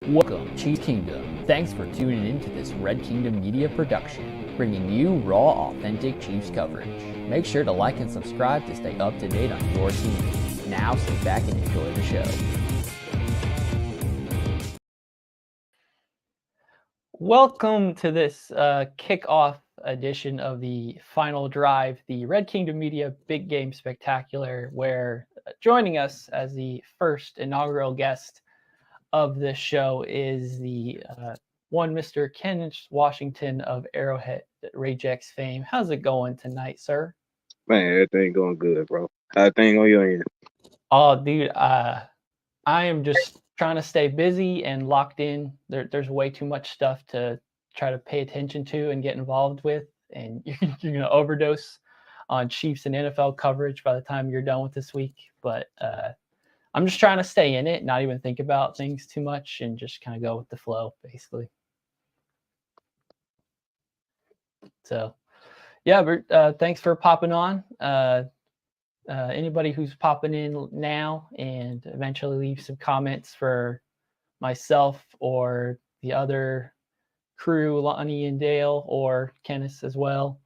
Welcome, Chief Kingdom. Thanks for tuning in to this Red Kingdom Media production, bringing you raw, authentic Chiefs coverage. Make sure to like and subscribe to stay up to date on your team. Now sit back and enjoy the show. Welcome to this kickoff edition of the Final Drive, the Red Kingdom Media Big Game Spectacular, where joining us as the first inaugural guest of this show is the one Mr. Kennis Washington of Arrowhead Ragex fame. How's it going tonight, sir? Man, everything going good, bro. How everything on your end? Oh, dude, I am just trying to stay busy and locked in. There's way too much stuff to try to pay attention to and get involved with, and you're gonna overdose on Chiefs and NFL coverage by the time you're done with this week. But I'm just trying to stay in it, not even think about things too much, and just kind of go with the flow, basically. So, yeah, but thanks for popping on. Anybody who's popping in now and eventually leave some comments for myself or the other crew, Lonnie and Dale, or Kennis as well.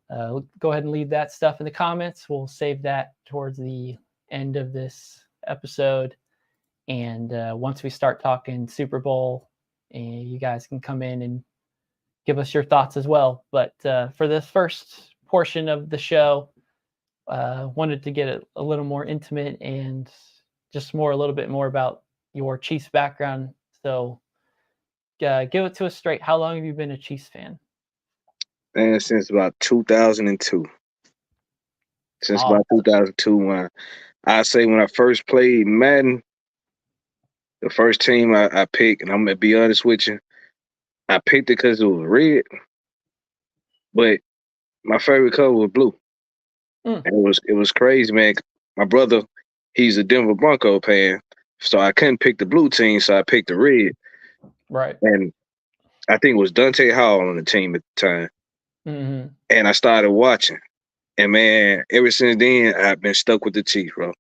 Go ahead and leave that stuff in the comments. We'll save that towards the end of this episode. And once we start talking Super Bowl, you guys can come in and give us your thoughts as well. But for this first portion of the show, wanted to get a little more intimate and just a little bit more about your Chiefs background. So give it to us straight. How long have you been a Chiefs fan? Man, since about 2002. Since about 2002, when I first played Madden, the first team I picked, and I'm gonna be honest with you, I picked it because it was red, but my favorite color was blue. And it was crazy, man. My brother, he's a Denver Bronco fan, so I couldn't pick the blue team, so I picked the red. Right. And I think it was Dante Hall on the team at the time. Mm-hmm. And I started watching. And, man, ever since then, I've been stuck with the Chiefs, bro.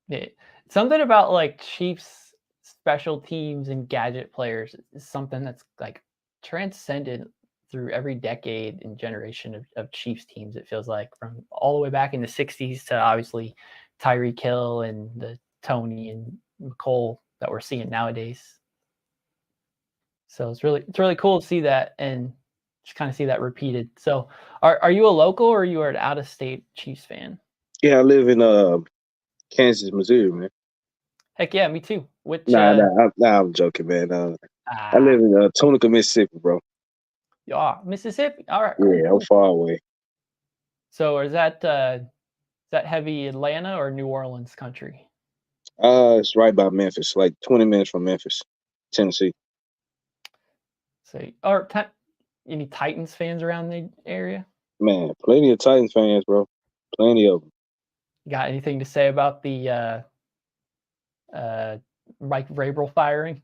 Yeah. Something about, like, Chiefs special teams and gadget players is something that's, like, transcended through every decade and generation of Chiefs teams, it feels like, from all the way back in the 60s to obviously Tyreek Hill and the Tony and McCole that we're seeing nowadays. So it's really cool to see that and just kind of see that repeated. So are you a local or you are an out-of-state Chiefs fan? Yeah, I live in Kansas, Missouri, man. Heck yeah, me too. I'm joking, man. I live in Tunica, Mississippi, bro. Yeah, Mississippi. All right, cool. Yeah, I'm far away. So is that heavy Atlanta or New Orleans country? It's right by Memphis, like 20 minutes from Memphis, Tennessee. So, any Titans fans around the area? Man, plenty of Titans fans, bro. Plenty of them. You got anything to say about the Mike Vrabel firing?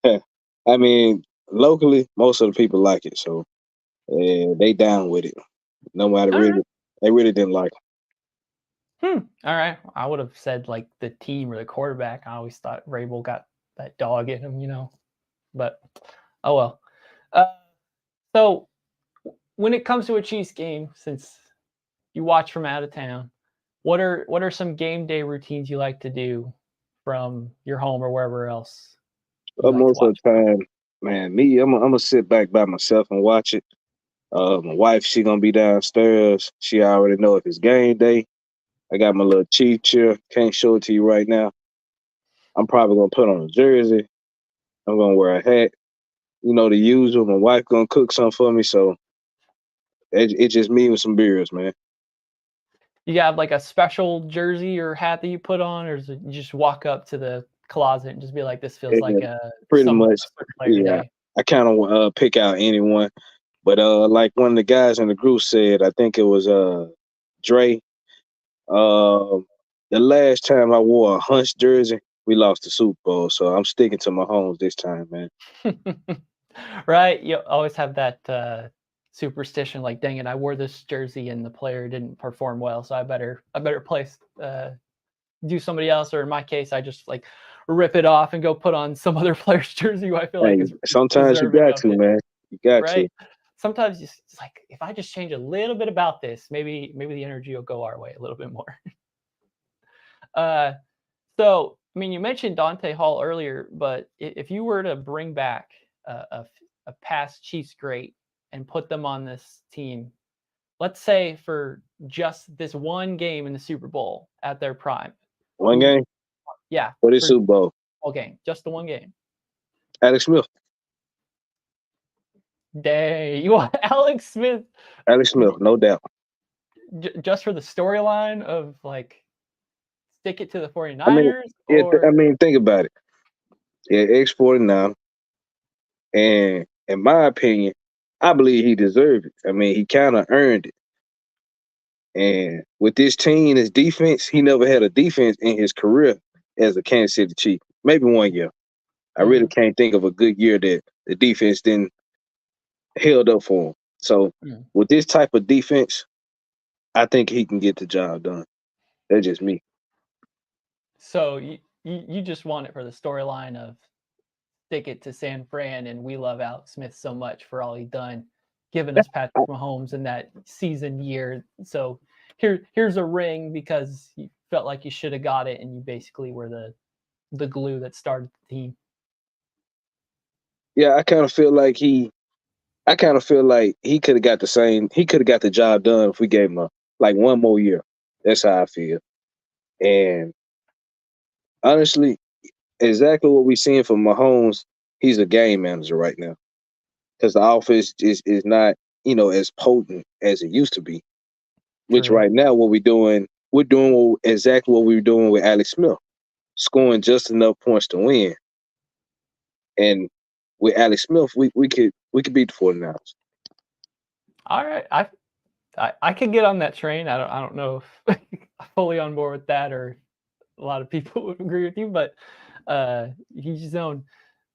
I mean, locally, most of the people like it, so they down with it. Nobody they really didn't like him. All right. I would have said like the team or the quarterback. I always thought Vrabel got that dog in him, But oh well. So when it comes to a Chiefs game, since you watch from out of town, what are some game day routines you like to do from your home or wherever else? Most of the time, man, I'm gonna sit back by myself and watch it. My wife, she gonna be downstairs. She already know if it's game day. I got my little Chief chair. Can't show it to you right now. I'm probably gonna put on a jersey. I'm gonna wear a hat. The usual. My wife gonna cook something for me, so it's just me with some beers, man. You have like a special jersey or hat that you put on, or is it you just walk up to the closet and just be like, this feels like a pretty much. Yeah, I kind of pick out anyone, but like one of the guys in the group said, I think it was Dre. The last time I wore a Hunts jersey, we lost the Super Bowl, so I'm sticking to my homes this time, man. Right, you always have that superstition, like, dang it, I wore this jersey and the player didn't perform well, so I better place do somebody else, or in my case, I just like rip it off and go put on some other player's jersey who I feel like is sometimes you deserving got of to, it, man. You got to. right? Sometimes it's like if I just change a little bit about this, maybe the energy will go our way a little bit more. So I mean, you mentioned Dante Hall earlier, but if you were to bring back a past Chiefs great and put them on this team, let's say for just this one game in the Super Bowl at their prime. One game? Yeah. For the Super Bowl. Whole game. Just the one game. Alex Smith. Dang. You want Alex Smith? Alex Smith, no doubt. Just for the storyline of like stick it to the 49ers? I mean, think about it. Yeah, X-49. And in my opinion, I believe he deserved it. I mean, he kind of earned it. And with this team, his defense, he never had a defense in his career as a Kansas City Chief. Maybe 1 year. I really can't think of a good year that the defense didn't held up for him. So with this type of defense, I think he can get the job done. That's just me. So you just want it for the storyline of stick it to San Fran, and we love Alex Smith so much for all he's done, giving us Patrick Mahomes in that season year. So here's a ring because you felt like you should have got it, and you basically were the glue that started the team. Yeah, I kind of feel like he could have got the job done if we gave him like 1 more year. That's how I feel. And honestly, exactly what we're seeing from Mahomes, he's a game manager right now. Because the offense is not, as potent as it used to be. Which right now we're doing exactly what we were doing with Alex Smith. Scoring just enough points to win. And with Alex Smith, we could beat the 49ers. All right. I could get on that train. I don't know if I'm fully on board with that or a lot of people would agree with you, but he's zone.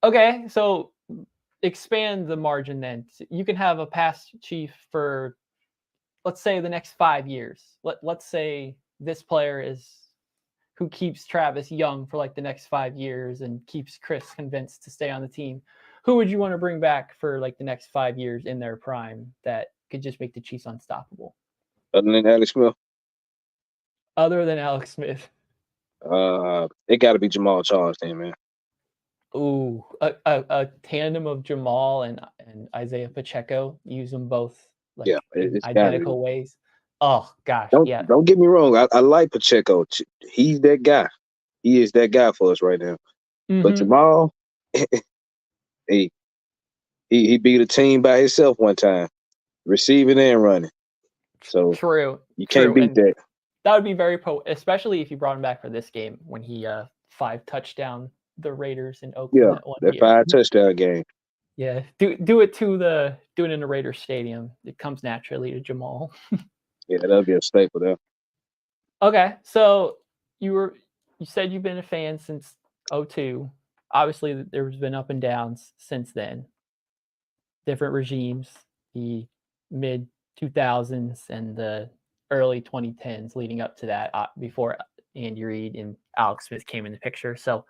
Okay, so expand the margin then. You can have a past Chief for, let's say, the next 5 years. Let's say this player is who keeps Travis young for like the next 5 years and keeps Chris convinced to stay on the team. Who would you want to bring back for like the next 5 years in their prime that could just make the Chiefs unstoppable? Other than Alex Smith? Other than Alex Smith. It got to be Jamal Charles then, man. Ooh, a tandem of Jamal and Isaiah Pacheco. Use them both like in identical ways. Oh gosh, Don't get me wrong. I like Pacheco. He's that guy. He is that guy for us right now. But Jamal, he beat a team by himself one time, receiving and running. So true. You can't beat that. That would be very especially if you brought him back for this game when he 5 touchdown the Raiders in Oakland. That 5 touchdown game. Yeah, do it in the Raiders stadium. It comes naturally to Jamal. Yeah, that'll be a staple there. Okay, so you said you've been a fan since 2002. Obviously, there's been up and downs since then. Different regimes, the mid 2000s and the early 2010s leading up to that, before Andy Reid and Alex Smith came in the picture. So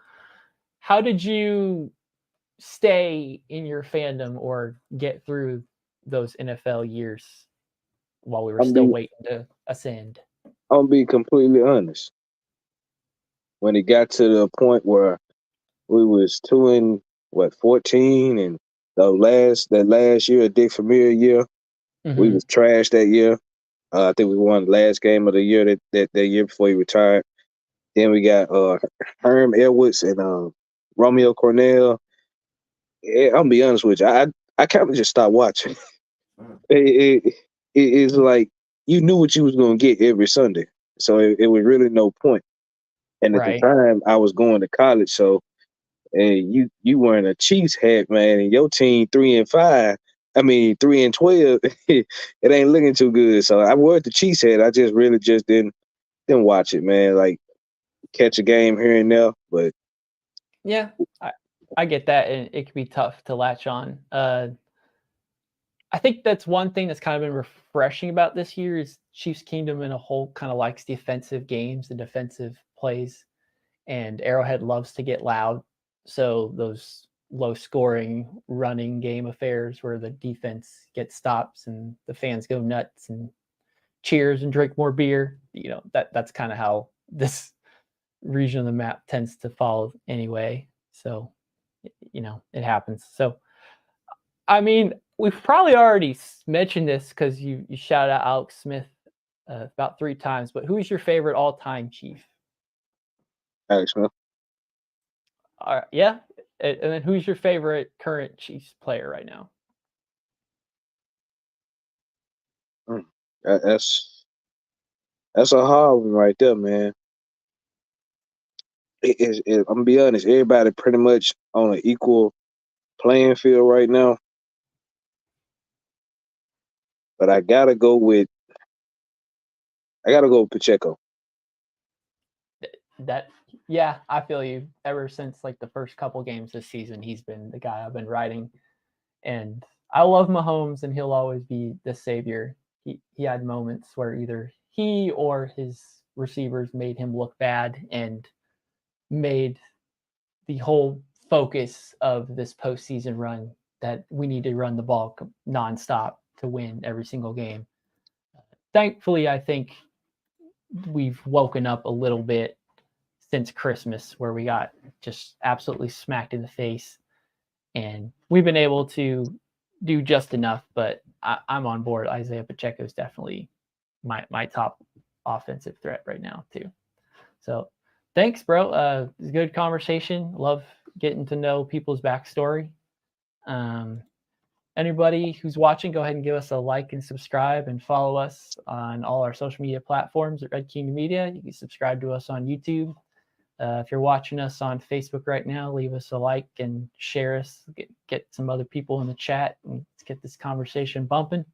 how did you stay in your fandom or get through those NFL years while we were still waiting to ascend? I'll be completely honest. When it got to the point where we was 14, and that last year, Dick Vermeer year, we was trashed that year. I think we won the last game of the year that year before he retired. Then we got Herm Edwards and Romeo Cornell. Yeah, I'll be honest with you. I kind of just stopped watching. It's like you knew what you was gonna get every Sunday, so it was really no point. And at the time, I was going to college, so and you wearing a Chiefs hat, man, and your team 3-5. I mean 3-12. It ain't looking too good. So I wore the Chiefs hat. I just really didn't watch it, man. Like catch a game here and there, but yeah, I get that, and it can be tough to latch on. I think that's one thing that's kind of been refreshing about this year is Chiefs Kingdom in a whole kind of likes defensive games and defensive plays, and Arrowhead loves to get loud. So those low-scoring running game affairs where the defense gets stops and the fans go nuts and cheers and drink more beer, that's kind of how this region of the map tends to fall anyway. So, it happens. So, I mean, we've probably already mentioned this because you shouted out Alex Smith about 3 times, but who's your favorite all-time Chief? Alex Smith. Yeah, and then who's your favorite current Chiefs player right now? That's a hard one right there, man. I'm gonna be honest, everybody pretty much on an equal playing field right now. But I gotta go with Pacheco. Yeah, I feel you. Ever since like the first couple games this season, he's been the guy I've been riding. And I love Mahomes, and he'll always be the savior. He had moments where either he or his receivers made him look bad and made the whole focus of this postseason run that we need to run the ball nonstop to win every single game. Thankfully, I think we've woken up a little bit since Christmas, where we got just absolutely smacked in the face, and we've been able to do just enough. But I'm on board. Isaiah Pacheco is definitely my top offensive threat right now too. So thanks, bro. It's a good conversation. Love getting to know people's backstory. Anybody who's watching, go ahead and give us a like and subscribe, and follow us on all our social media platforms at Red Kingdom Media. You can subscribe to us on YouTube. If you're watching us on Facebook right now, leave us a like and share us. Get some other people in the chat, and let's get this conversation bumping.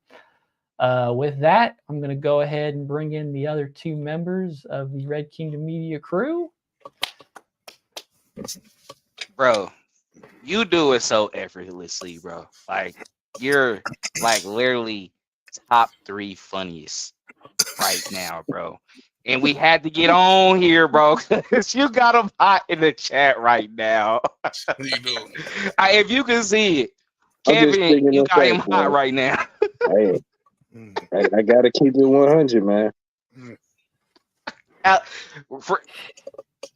With that, I'm going to go ahead and bring in the other 2 members of the Red Kingdom Media crew. Bro, you do it so effortlessly, bro. Like, you're like literally top 3 funniest right now, bro. And we had to get on here, bro, because you got him hot in the chat right now. You do. If you can see it, Kevin, you got him hot right now. Hey, I gotta keep it 100, man.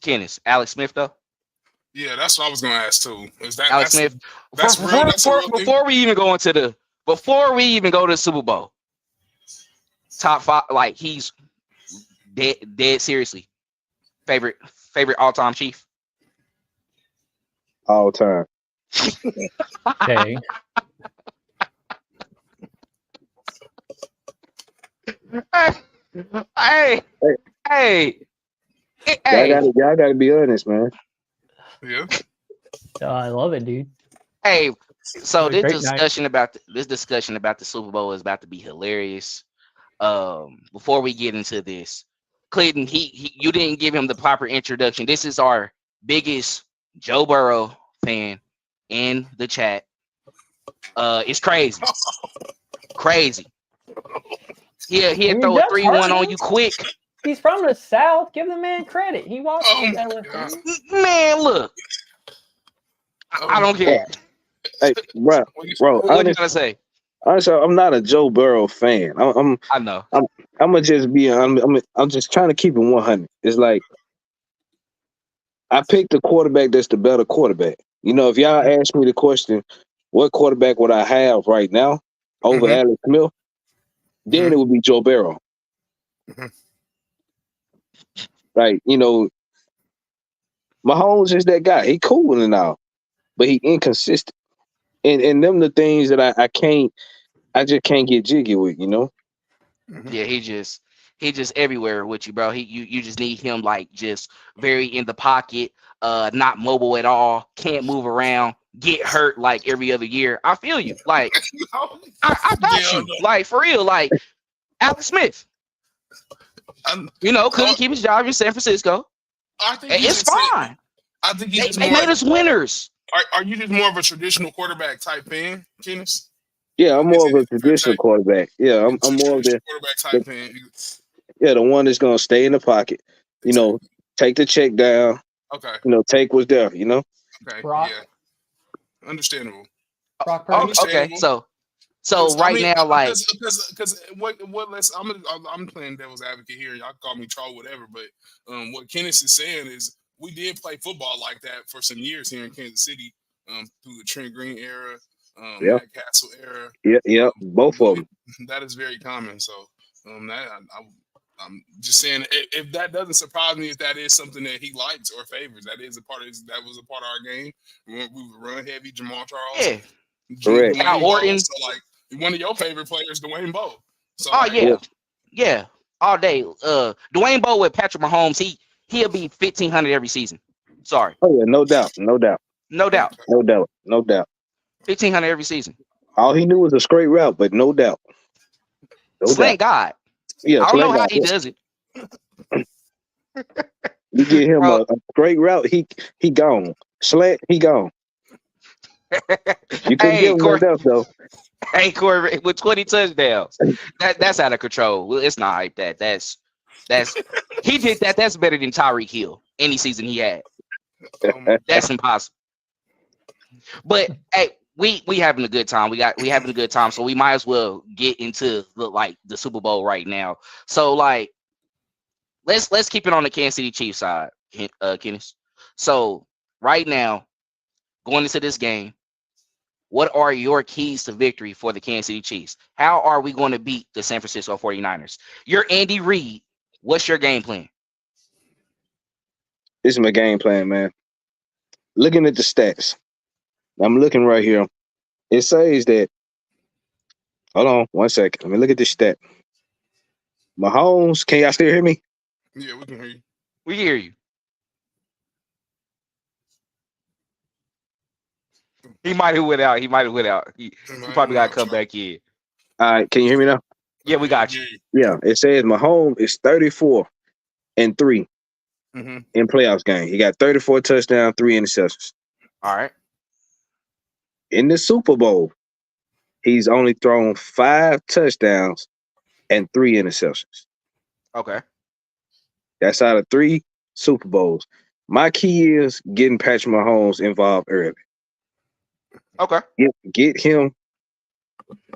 Kennis, Alex Smith, though? Yeah, that's what I was gonna ask too. Is that Alex Smith? That's real. Before we even go to the Super Bowl, top 5, like, he's dead seriously favorite all-time Chief? All time. Okay. Hey. Y'all gotta be honest, man. Yeah. I love it, dude. Hey, so this discussion night. about the Super Bowl is about to be hilarious. Before we get into this, Clayton, you didn't give him the proper introduction. This is our biggest Joe Burrow fan in the chat. It's crazy. Crazy. He'll throw a 3-1 on you quick. He's from the South. Give the man credit. He walked Man, look. I don't care. Hey, bro. What you gotta say? Honestly, I'm not a Joe Burrow fan. I know. I'm gonna just be. I'm just trying to keep it 100. It's like I picked a quarterback that's the better quarterback. If y'all ask me the question, what quarterback would I have right now over Alex Smith? Then it would be Joe Burrow. Like, Mahomes is that guy. He cool and all, but he inconsistent. And them the things that I just can't get jiggy with, Yeah, he just everywhere with you, bro. You just need him like just very in the pocket, not mobile at all, can't move around, get hurt like every other year. I feel you. Like I got you. Like for real, like Alex Smith. Couldn't keep his job in San Francisco. I think it's fine. I think they made us winners. Are you just more of a traditional quarterback type fan, Kennis? Yeah, I'm more of a traditional quarterback. Yeah, I'm more of the quarterback type fan. Yeah, the one that's gonna stay in the pocket. take the check down. Okay. Take what's there. Okay. Brock? Yeah. Understandable. Brock Purdy? Okay, so Because right now, like, because what let's I'm playing devil's advocate here. Y'all call me troll, whatever. But what Kennis is saying is we did play football like that for some years here in Kansas City, through the Trent Green era, Yeah. Matt Castle era. Yeah. Both of them. That is very common. So I'm just saying, if that doesn't surprise me, if that is something that he likes or favors, that was a part of our game. We would run heavy. Jamal Charles, yeah, Correct. Dwayne Al Bowe. Orton. So like one of your favorite players, Dwayne Bowe. So Oh like, yeah, all day. Dwayne Bowe with Patrick Mahomes, he'll be 1,500 every season. Sorry, Oh yeah, no doubt. 1,500 every season. All he knew was a straight route, but no doubt. Slant God. Yeah, I don't know how slant he God. does it. You get him Bro. a straight route, he gone. Slant, he gone. You couldn't give him Corey, nothing else though. hey Corey, with 20 touchdowns, that's out of control. Well, it's not like that. That's he did that. That's better than Tyreek Hill any season he had. That's impossible. But hey, we having a good time. We having a good time, so we might as well get into the Super Bowl right now. So like, let's keep it on the Kansas City Chiefs side, Kennis. So right now, going into this game, what are your keys to victory for the Kansas City Chiefs? How are we going to beat the San Francisco 49ers? You're Andy Reid. What's your game plan? This is my game plan, man. Looking at the stats. I'm looking right here. It says that. Hold on 1 second. Let me look at this stat. Mahomes, can y'all still hear me? yeah, we can hear you. We hear you. He might have went out. He probably got to come back in. All right, can you hear me now? Yeah, we got you. Yeah, it says Mahomes is 34-3 Mm-hmm. in playoffs game. He got 34 touchdowns, 3 interceptions. All right. In the Super Bowl, he's only thrown 5 touchdowns and 3 interceptions. Okay. That's out of 3 Super Bowls. My key is getting Patrick Mahomes involved early. Okay. Get him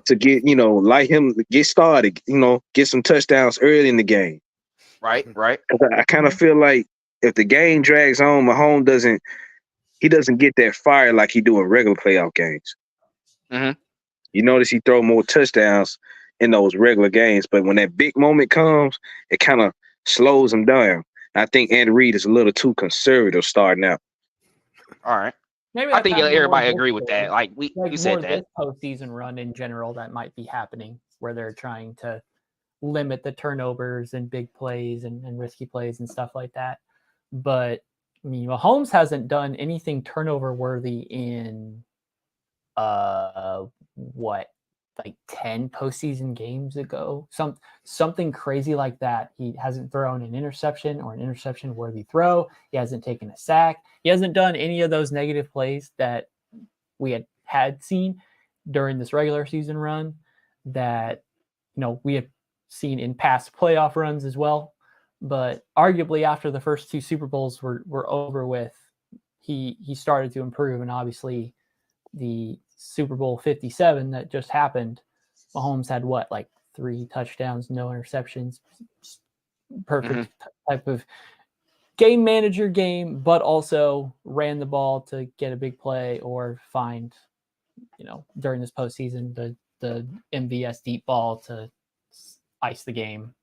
to like him get started, get some touchdowns early in the game. Right. 'Cause I kind of feel like if the game drags on, Mahomes doesn't get that fire like he do in regular playoff games. Mm-hmm. You notice he throw more touchdowns in those regular games, but when that big moment comes, it kind of slows him down. I think Andy Reid is a little too conservative starting out. All right. Maybe I think that's happening everybody more agree with this year. that. Like you said more that. this postseason run in general that might be happening, where they're trying to limit the turnovers and big plays and risky plays and stuff like that. But I mean, Mahomes hasn't done anything turnover worthy in like 10 postseason games ago, something crazy like that. He hasn't thrown an interception or an interception worthy throw. He hasn't taken a sack. He hasn't done any of those negative plays that we had seen during this regular season run that we have seen in past playoff runs as well. But arguably after the first 2 Super Bowls were over with, he started to improve, and obviously the Super Bowl 57 that just happened, Mahomes had 3 touchdowns, no interceptions, perfect type of game manager game, but also ran the ball to get a big play or find, during this postseason, the MVS deep ball to ice the game.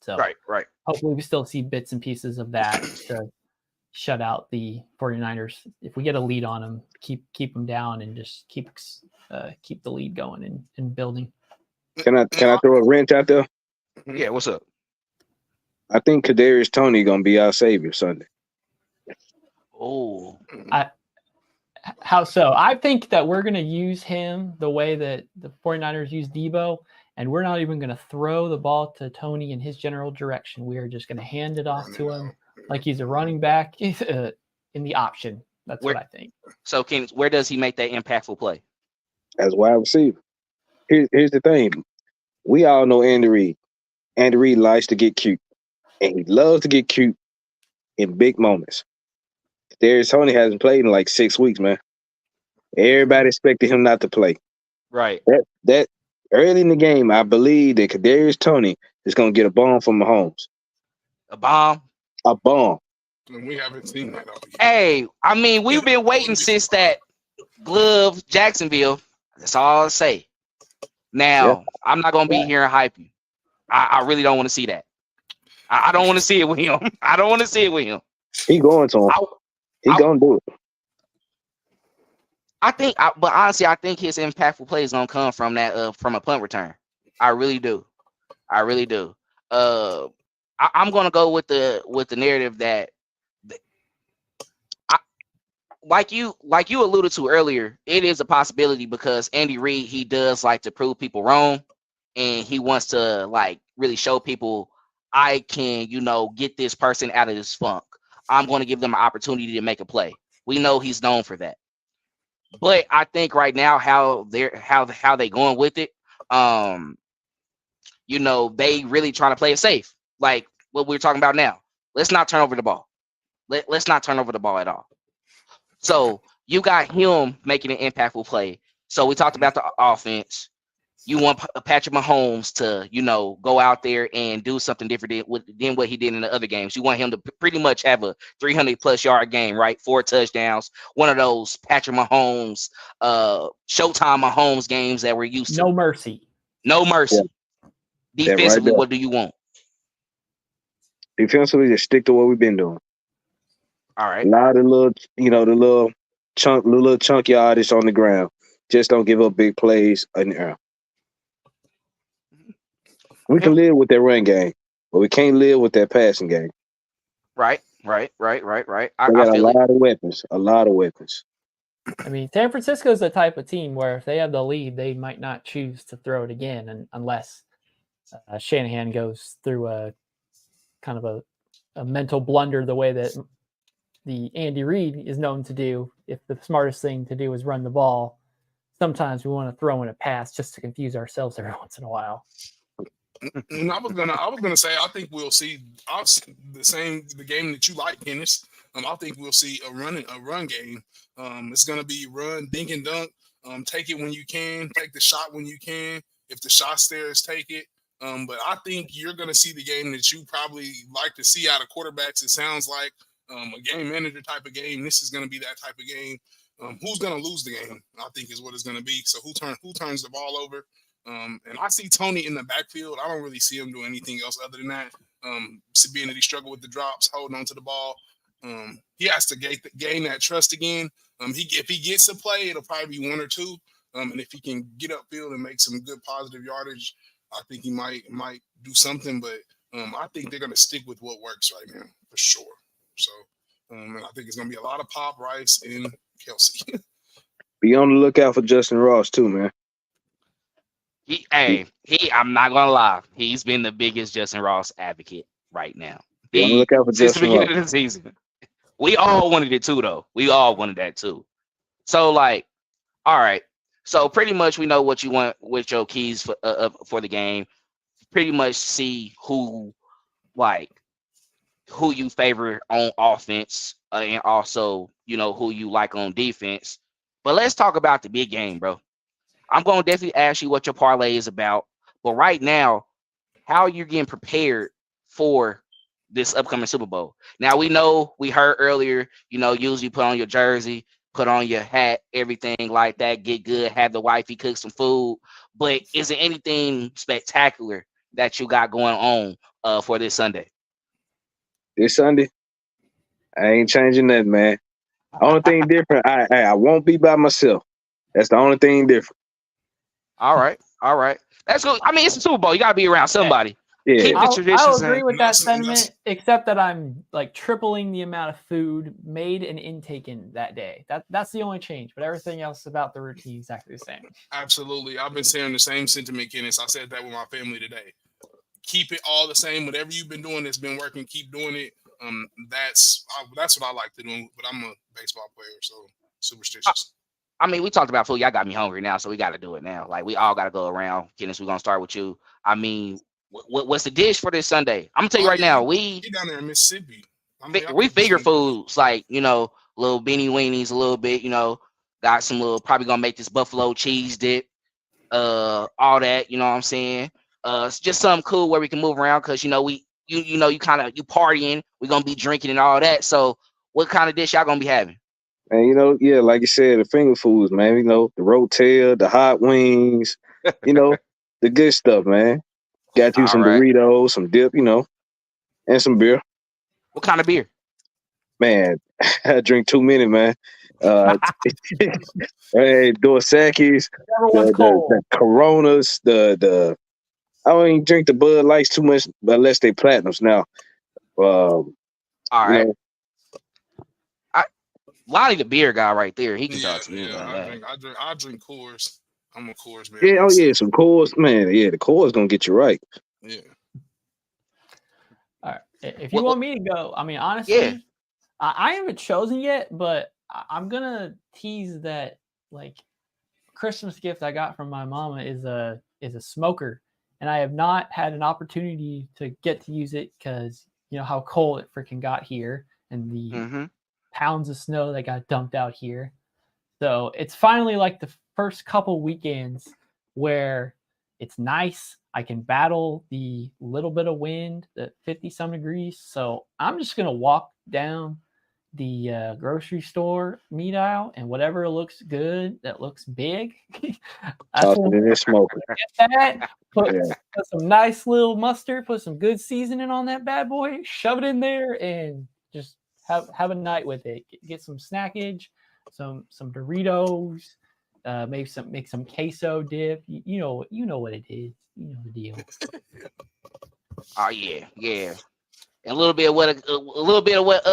So right. Hopefully we still see bits and pieces of that to shut out the 49ers. If we get a lead on them, keep them down and just keep the lead going and building. Can I throw a wrench out there? Yeah, what's up? I think Kadarius Toney gonna be our savior Sunday. Oh, how so? I think that we're going to use him the way that the 49ers use Debo, and we're not even going to throw the ball to Toney in his general direction. We are just going to hand it off to him like he's a running back in the option. That's what I think. So, where does he make that impactful play? As wide receiver. Here's the thing. We all know Andy Reid. Andy Reid likes to get cute, and he loves to get cute in big moments. Darius Toney hasn't played in like 6 weeks, man. Everybody expected him not to play. Right. That early in the game, I believe that Kadarius Toney is going to get a bomb from Mahomes. A bomb. A bomb. And we haven't seen that. Hey, I mean, we've been waiting since that glove Jacksonville. That's all I'll say. Now, I'm not going to be here and hype you. I really don't want to see that. I don't want to see it with him. I don't want to see it with him. He going to him. He going to do it. But honestly, I think his impactful play is gonna come from that from a punt return. I really do. I'm gonna go with the narrative that like you alluded to earlier, it is a possibility because Andy Reid, he does like to prove people wrong, and he wants to like really show people I can, get this person out of this funk. I'm going to give them an opportunity to make a play. We know he's known for that. But I think right now how they going with it, they really trying to play it safe, like what we're talking about now. Let's not turn over the ball. Let's not turn over the ball at all. So you got him making an impactful play. So we talked about the offense. You want Patrick Mahomes to, go out there and do something different than what he did in the other games. You want him to pretty much have a 300-plus yard game, right? 4 touchdowns. One of those Patrick Mahomes, Showtime Mahomes games that we're used to. No mercy. No mercy. Yeah. Defensively, Right, what do you want? Defensively, just stick to what we've been doing. All right. A lot of the little chunk yardage on the ground. Just don't give up big plays in the air. We can live with that run game, but we can't live with that passing game. Right. I got a lot of weapons. I mean, San Francisco is the type of team where if they have the lead, they might not choose to throw it again unless Shanahan goes through a kind of a mental blunder the way that the Andy Reid is known to do. If the smartest thing to do is run the ball, sometimes we want to throw in a pass just to confuse ourselves every once in a while. And I was gonna say I think we'll see the game that you like, Kennis. I think we'll see a run game. It's gonna be run, dink and dunk. Take it when you can, take the shot when you can. If the shot's there, take it. But I think you're gonna see the game that you probably like to see out of quarterbacks. It sounds like a game manager type of game. This is gonna be that type of game. Who's gonna lose the game? I think is what it's gonna be. So who turns the ball over? And I see Toney in the backfield. I don't really see him do anything else other than that. Being that he struggled with the drops, holding on to the ball. He has to gain that trust again. If he gets to play, it'll probably be 1 or 2. And if he can get upfield and make some good positive yardage, I think he might do something. But I think they're going to stick with what works right now for sure. So, and I think it's going to be a lot of Pop, Rice, and Kelsey. Be on the lookout for Justin Ross too, man. I'm not gonna lie. He's been the biggest Justin Ross advocate right now. Look out for Since the Justin beginning Ross. of the season. We all wanted it too, though. We all wanted that too. So, like, all right. So pretty much we know what you want with your keys for the game. Pretty much see who you favor on offense, and also who you like on defense. But let's talk about the big game, bro. I'm going to definitely ask you what your parlay is about. But right now, how are you getting prepared for this upcoming Super Bowl? Now, we heard earlier, usually put on your jersey, put on your hat, everything like that, get good, have the wifey cook some food. But is there anything spectacular that you got going on for this Sunday? This Sunday, I ain't changing nothing, man. Only thing different, I won't be by myself. That's the only thing different. All right. That's good. I mean, it's a Super Bowl. You gotta be around somebody. Yeah. Keep the traditions. I'll agree with that That's- sentiment, except that I'm like tripling the amount of food made and intaken that day. That's the only change, but everything else about the routine is exactly the same. Absolutely. I've been saying the same sentiment, Kennis. I said that with my family today. Keep it all the same. Whatever you've been doing that's been working, keep doing it. That's what I like to do. But I'm a baseball player, so superstitious. I mean, we talked about food. Y'all got me hungry now, so we got to do it now. Like, we all got to go around. Kennis, we're going to start with you. I mean, what's the dish for this Sunday? I'm going to tell you right now. He down there in Mississippi. we figure foods like, little beanie weenies a little bit, got some little, probably gonna make this buffalo cheese dip, all that, you know what I'm saying? It's just something cool where we can move around because you partying, we're gonna be drinking and all that. So what kind of dish y'all gonna be having? And like you said, the finger foods, man. The rotel, the hot wings, the good stuff, man. Got you All some right. Doritos, some dip, and some beer. What kind of beer? Man, I drink too many, man. Hey, Dos Equis, the Coronas, the I don't even drink the Bud Lights too much unless they platinums now. All right. Lonnie, the beer guy right there, he can talk to me about that. I drink Coors. I'm a Coors man. Yeah, some Coors, man. Yeah, the Coors gonna get you right. Yeah. All right. If you want me to go, I mean, honestly, yeah. I haven't chosen yet, but I'm gonna tease that like Christmas gift I got from my mama is a smoker, and I have not had an opportunity to get to use it because how cold it freaking got here and the pounds of snow that got dumped out here. So it's finally like the first couple weekends where it's nice. I can battle the little bit of wind, the 50-some degrees. So I'm just going to walk down the grocery store meat aisle and whatever looks good, that looks big. That's what it is, smoking. Put some nice little mustard, put some good seasoning on that bad boy, shove it in there, and just have a night with it. Get some snackage, some Doritos, make some queso dip. You know what it is. You know the deal. Oh yeah. And a little bit of what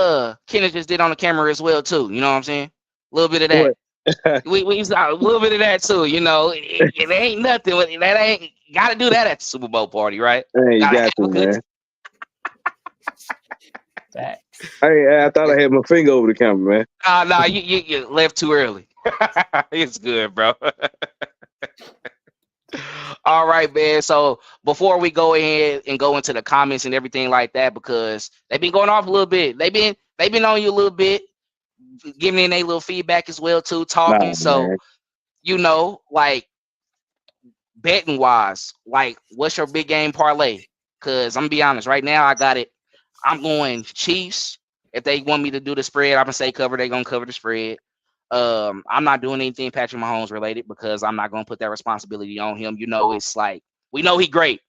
Kennis just did on the camera as well too. You know what I'm saying? A little bit of that. we saw a little bit of that too. It ain't nothing. That ain't got to do that at the Super Bowl party, right? Hey, you got to, man. Hey, I thought I had my finger over the camera, man. No, you left too early. It's good, bro. All right, man. So before we go ahead and go into the comments and everything like that, because they've been going off a little bit. They've been on you a little bit, giving in a little feedback as well too, talking. So man. Like betting wise, like what's your big game parlay? Because I'm gonna be honest, right now I got it. I'm going Chiefs. If they want me to do the spread, I'm gonna say cover. They're gonna cover the spread. I'm not doing anything Patrick Mahomes related because I'm not gonna put that responsibility on him. It's like we know he's great,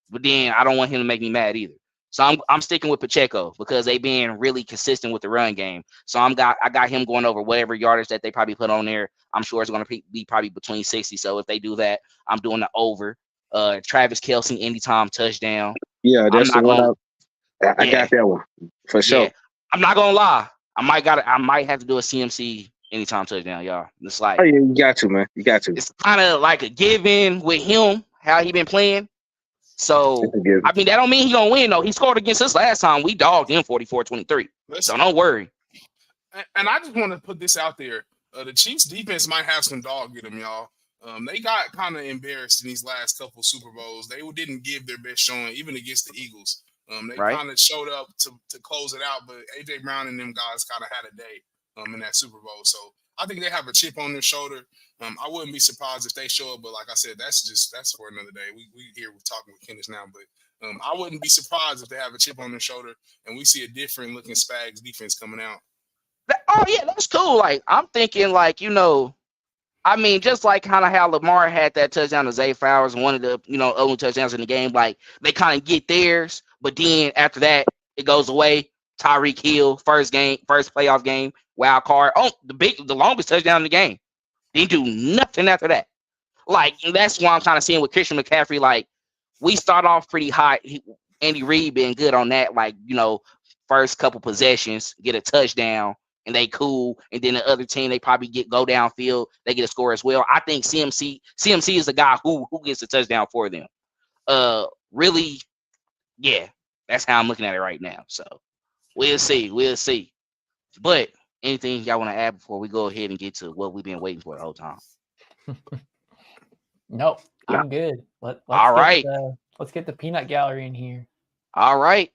but then I don't want him to make me mad either. So I'm sticking with Pacheco because they being really consistent with the run game. So I got him going over whatever yardage that they probably put on there. I'm sure it's gonna be probably between 60. So if they do that, I'm doing the over. Travis Kelce anytime touchdown. Yeah, that's the one. I got that one for sure. I'm not gonna lie. I might have to do a CMC anytime touchdown, y'all. It's like, oh yeah, you got to, man. You got to. It's kind of like a given with him, how he been playing. So I mean, that don't mean he gonna win though. He scored against us last time. We dogged him 44-23. So don't worry. And I just want to put this out there. The Chiefs defense might have some dog in them, y'all. They got kind of embarrassed in these last couple Super Bowls. They didn't give their best showing, even against the Eagles. They kind of showed up to close it out, but A.J. Brown and them guys kind of had a day in that Super Bowl. So I think they have a chip on their shoulder. I wouldn't be surprised if they show up, but like I said, that's for another day. We here we're talking with Kennis now, but I wouldn't be surprised if they have a chip on their shoulder and we see a different looking Spags defense coming out. Oh yeah, that's cool. Like I'm thinking, like I mean, just like kind of how Lamar had that touchdown to Zay Flowers, one of the only touchdowns in the game. Like they kind of get theirs, but then after that it goes away. Tyreek Hill, first playoff game, wild card. Oh, the longest touchdown in the game. Didn't do nothing after that. Like that's why I'm kind of seeing with Christian McCaffrey. Like we start off pretty hot. Andy Reid been good on that. Like first couple possessions, get a touchdown. And they cool, and then the other team they probably go downfield, they get a score as well. I think CMC is the guy who gets a touchdown for them. Really, yeah, that's how I'm looking at it right now. So we'll see. But anything y'all want to add before we go ahead and get to what we've been waiting for the whole time? Nope, I'm good. Let's get the peanut gallery in here. All right.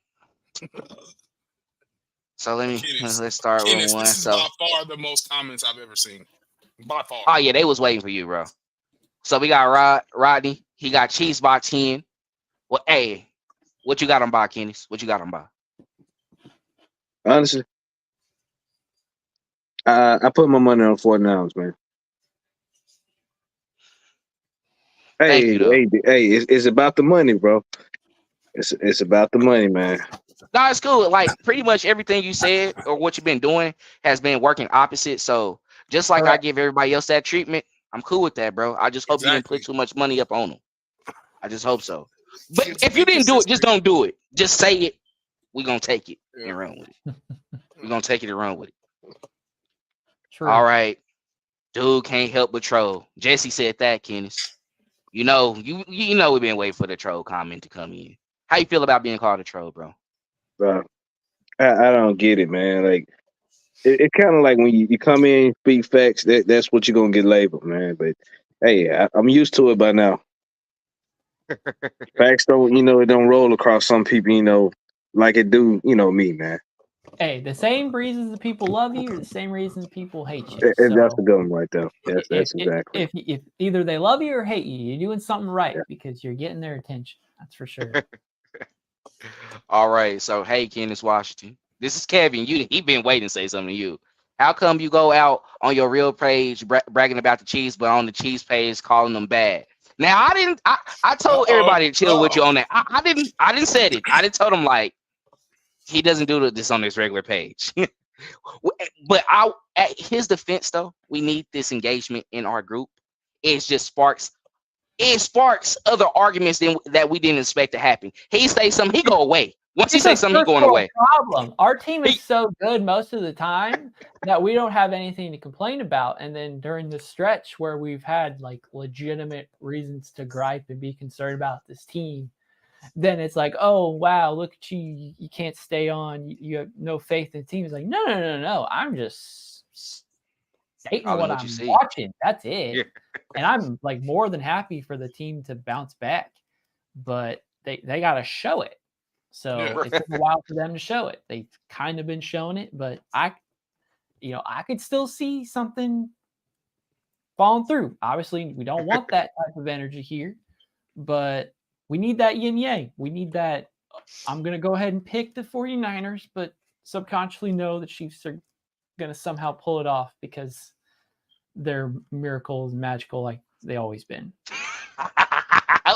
So Kennis, let's start with Kennis, one. this is So, by far the most comments I've ever seen. By far. oh yeah, they was waiting for you, bro. So we got Rodney. He got cheese box hen. Well, hey, what you got on by, Kennis? What you got on by? Honestly, I put my money on 49ers, man. Thank you, though. Hey, it's about the money, bro. It's about the money, man. No, it's cool. Like pretty much everything you said or what you've been doing has been working opposite. So just like I Correct. give everybody else that treatment, I'm cool with that, bro. I just hope you didn't Exactly. put too much money up on them. I just hope so. But Just if you be didn't do it, just consistent. don't do it. Just say it. We're gonna take it Yeah. and run with it. We're gonna take it and run with it. True. All right. Dude can't help but troll. Jesse said that, Kennis. You know we've been waiting for the troll comment to come in. How you feel about being called a troll, bro? Bro, I don't get it, man. Like it kind of like when you come in, speak facts. That's what you're gonna get labeled, man. But hey, I'm used to it by now. Facts don't, it don't roll across some people, like it do, me, man. Hey, the same reasons the people love you are the same reasons people hate you. That's the So good one right there. That's if, exactly. if either they love you or hate you, you're doing something right Yeah. because you're getting their attention. That's for sure. All right. So hey, Kennis Washington. This is Kevin. He been waiting to say something to you. How come you go out on your real page bragging about the Chiefs, but on the Chiefs page calling them bad? Now I told everybody to chill with you on that. I didn't say it. I didn't tell them like he doesn't do this on his regular page. But at his defense though, we need this engagement in our group. It sparks other arguments that we didn't expect to happen. He say something, he go away. Once he say something, he going away. Problem. Our team is so good most of the time that we don't have anything to complain about. And then during the stretch where we've had like legitimate reasons to gripe and be concerned about this team, then it's like, oh wow, look at you! You can't stay on. You have no faith in the team. It's like, no. I'm just stating what I'm watching. That's it. Yeah. And I'm like more than happy for the team to bounce back, but they got to show it. So it took a while for them to show it. They've kind of been showing it, but I could still see something falling through. Obviously, we don't want that type of energy here, but we need that yin yang. We need that. I'm going to go ahead and pick the 49ers, but subconsciously know the Chiefs are going to somehow pull it off because they're miracles, magical like they always been.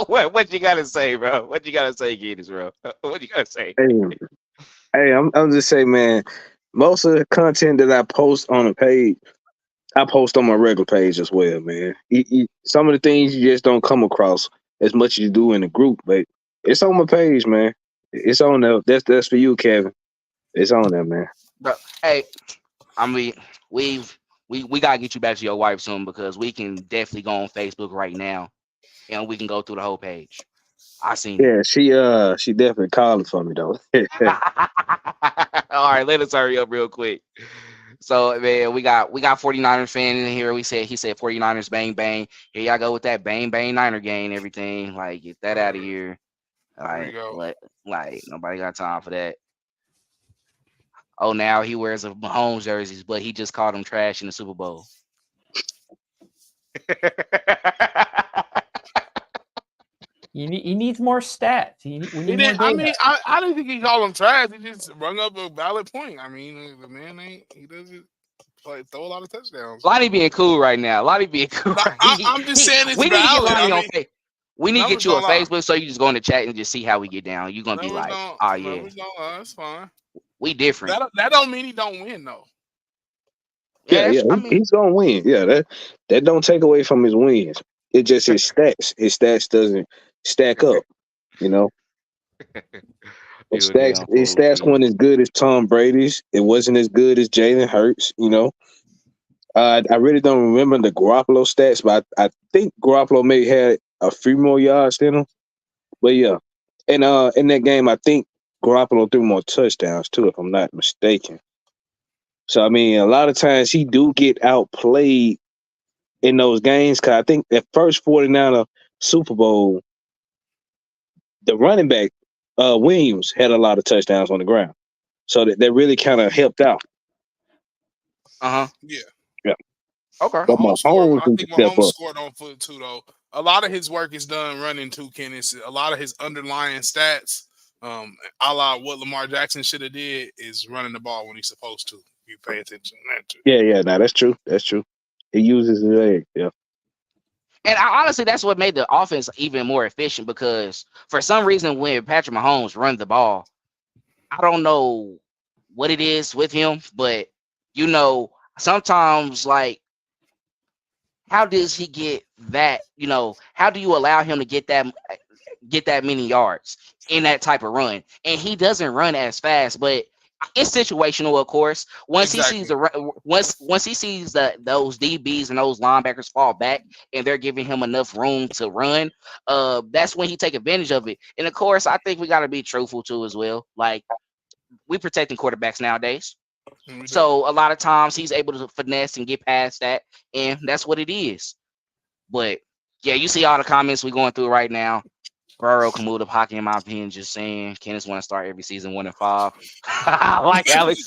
What you gotta say, bro? What you gotta say, Kennis, bro? What you gotta say? Hey, I'm just saying, man. Most of the content that I post on the page, I post on my regular page as well, man. Some of the things you just don't come across as much as you do in the group, but it's on my page, man. It's on there. That's for you, Kevin. It's on there, man. Bro, hey, I mean, we gotta get you back to your wife soon because we can definitely go on Facebook right now and we can go through the whole page. I seen it. Yeah, she definitely calling for me though. All right, let us hurry up real quick. So man, we got 49ers fan in here. He said 49ers bang bang. Here y'all go with that bang bang Niner gang and everything. Like get that out of here. Like nobody got time for that. Oh, now he wears a Mahomes jerseys, but he just called him trash in the Super Bowl. He needs more stats. We need more data. I mean, I didn't think he called him trash. He just rung up a valid point. I mean, the man he doesn't throw a lot of touchdowns. Lonnie being cool right now. Lonnie being cool. I'm just saying it's we valid. Need to get Lonnie on Facebook. We need to get you on lie. Facebook so you just go in the chat and just see how we get down. You're gonna be like, oh yeah, that's fine. We different. That don't mean he don't win though. Yeah. He's gonna win. Yeah, that don't take away from his wins. It just his stats. His stats doesn't stack up. His stats weren't as good as Tom Brady's. It wasn't as good as Jalen Hurts. I really don't remember the Garoppolo stats, but I think Garoppolo may have a few more yards than him. But yeah, and in that game, I think Garoppolo threw more touchdowns too, if I'm not mistaken. So I mean, a lot of times he do get outplayed in those games. Cause I think that first 49er Super Bowl, the running back Williams had a lot of touchdowns on the ground. So that really kind of helped out. Uh-huh. Yeah. Yeah. Okay. But Mahomes I needs think to step Mahomes up. scored on foot too, though. A lot of his work is done running too, Kennis. A lot of his underlying stats, a la what Lamar Jackson should have did, is running the ball when he's supposed to. You pay attention to that too. Yeah. Nah, that's true. That's true. He uses his leg. Yeah. And honestly, that's what made the offense even more efficient because for some reason, when Patrick Mahomes runs the ball, I don't know what it is with him, but sometimes like, how does he get that? How do you allow him to get that many yards in that type of run? And he doesn't run as fast, but it's situational, of course. Once he sees once he sees those DBs and those linebackers fall back and they're giving him enough room to run, that's when he take advantage of it. And of course, I think we got to be truthful too as well. Like, we protecting quarterbacks nowadays. So a lot of times he's able to finesse and get past that, and that's what it is. But yeah, you see all the comments we going through right now. Burrow can move the pocket, in my opinion. Just saying, Kennis want to start every season 1-5. Like Alex.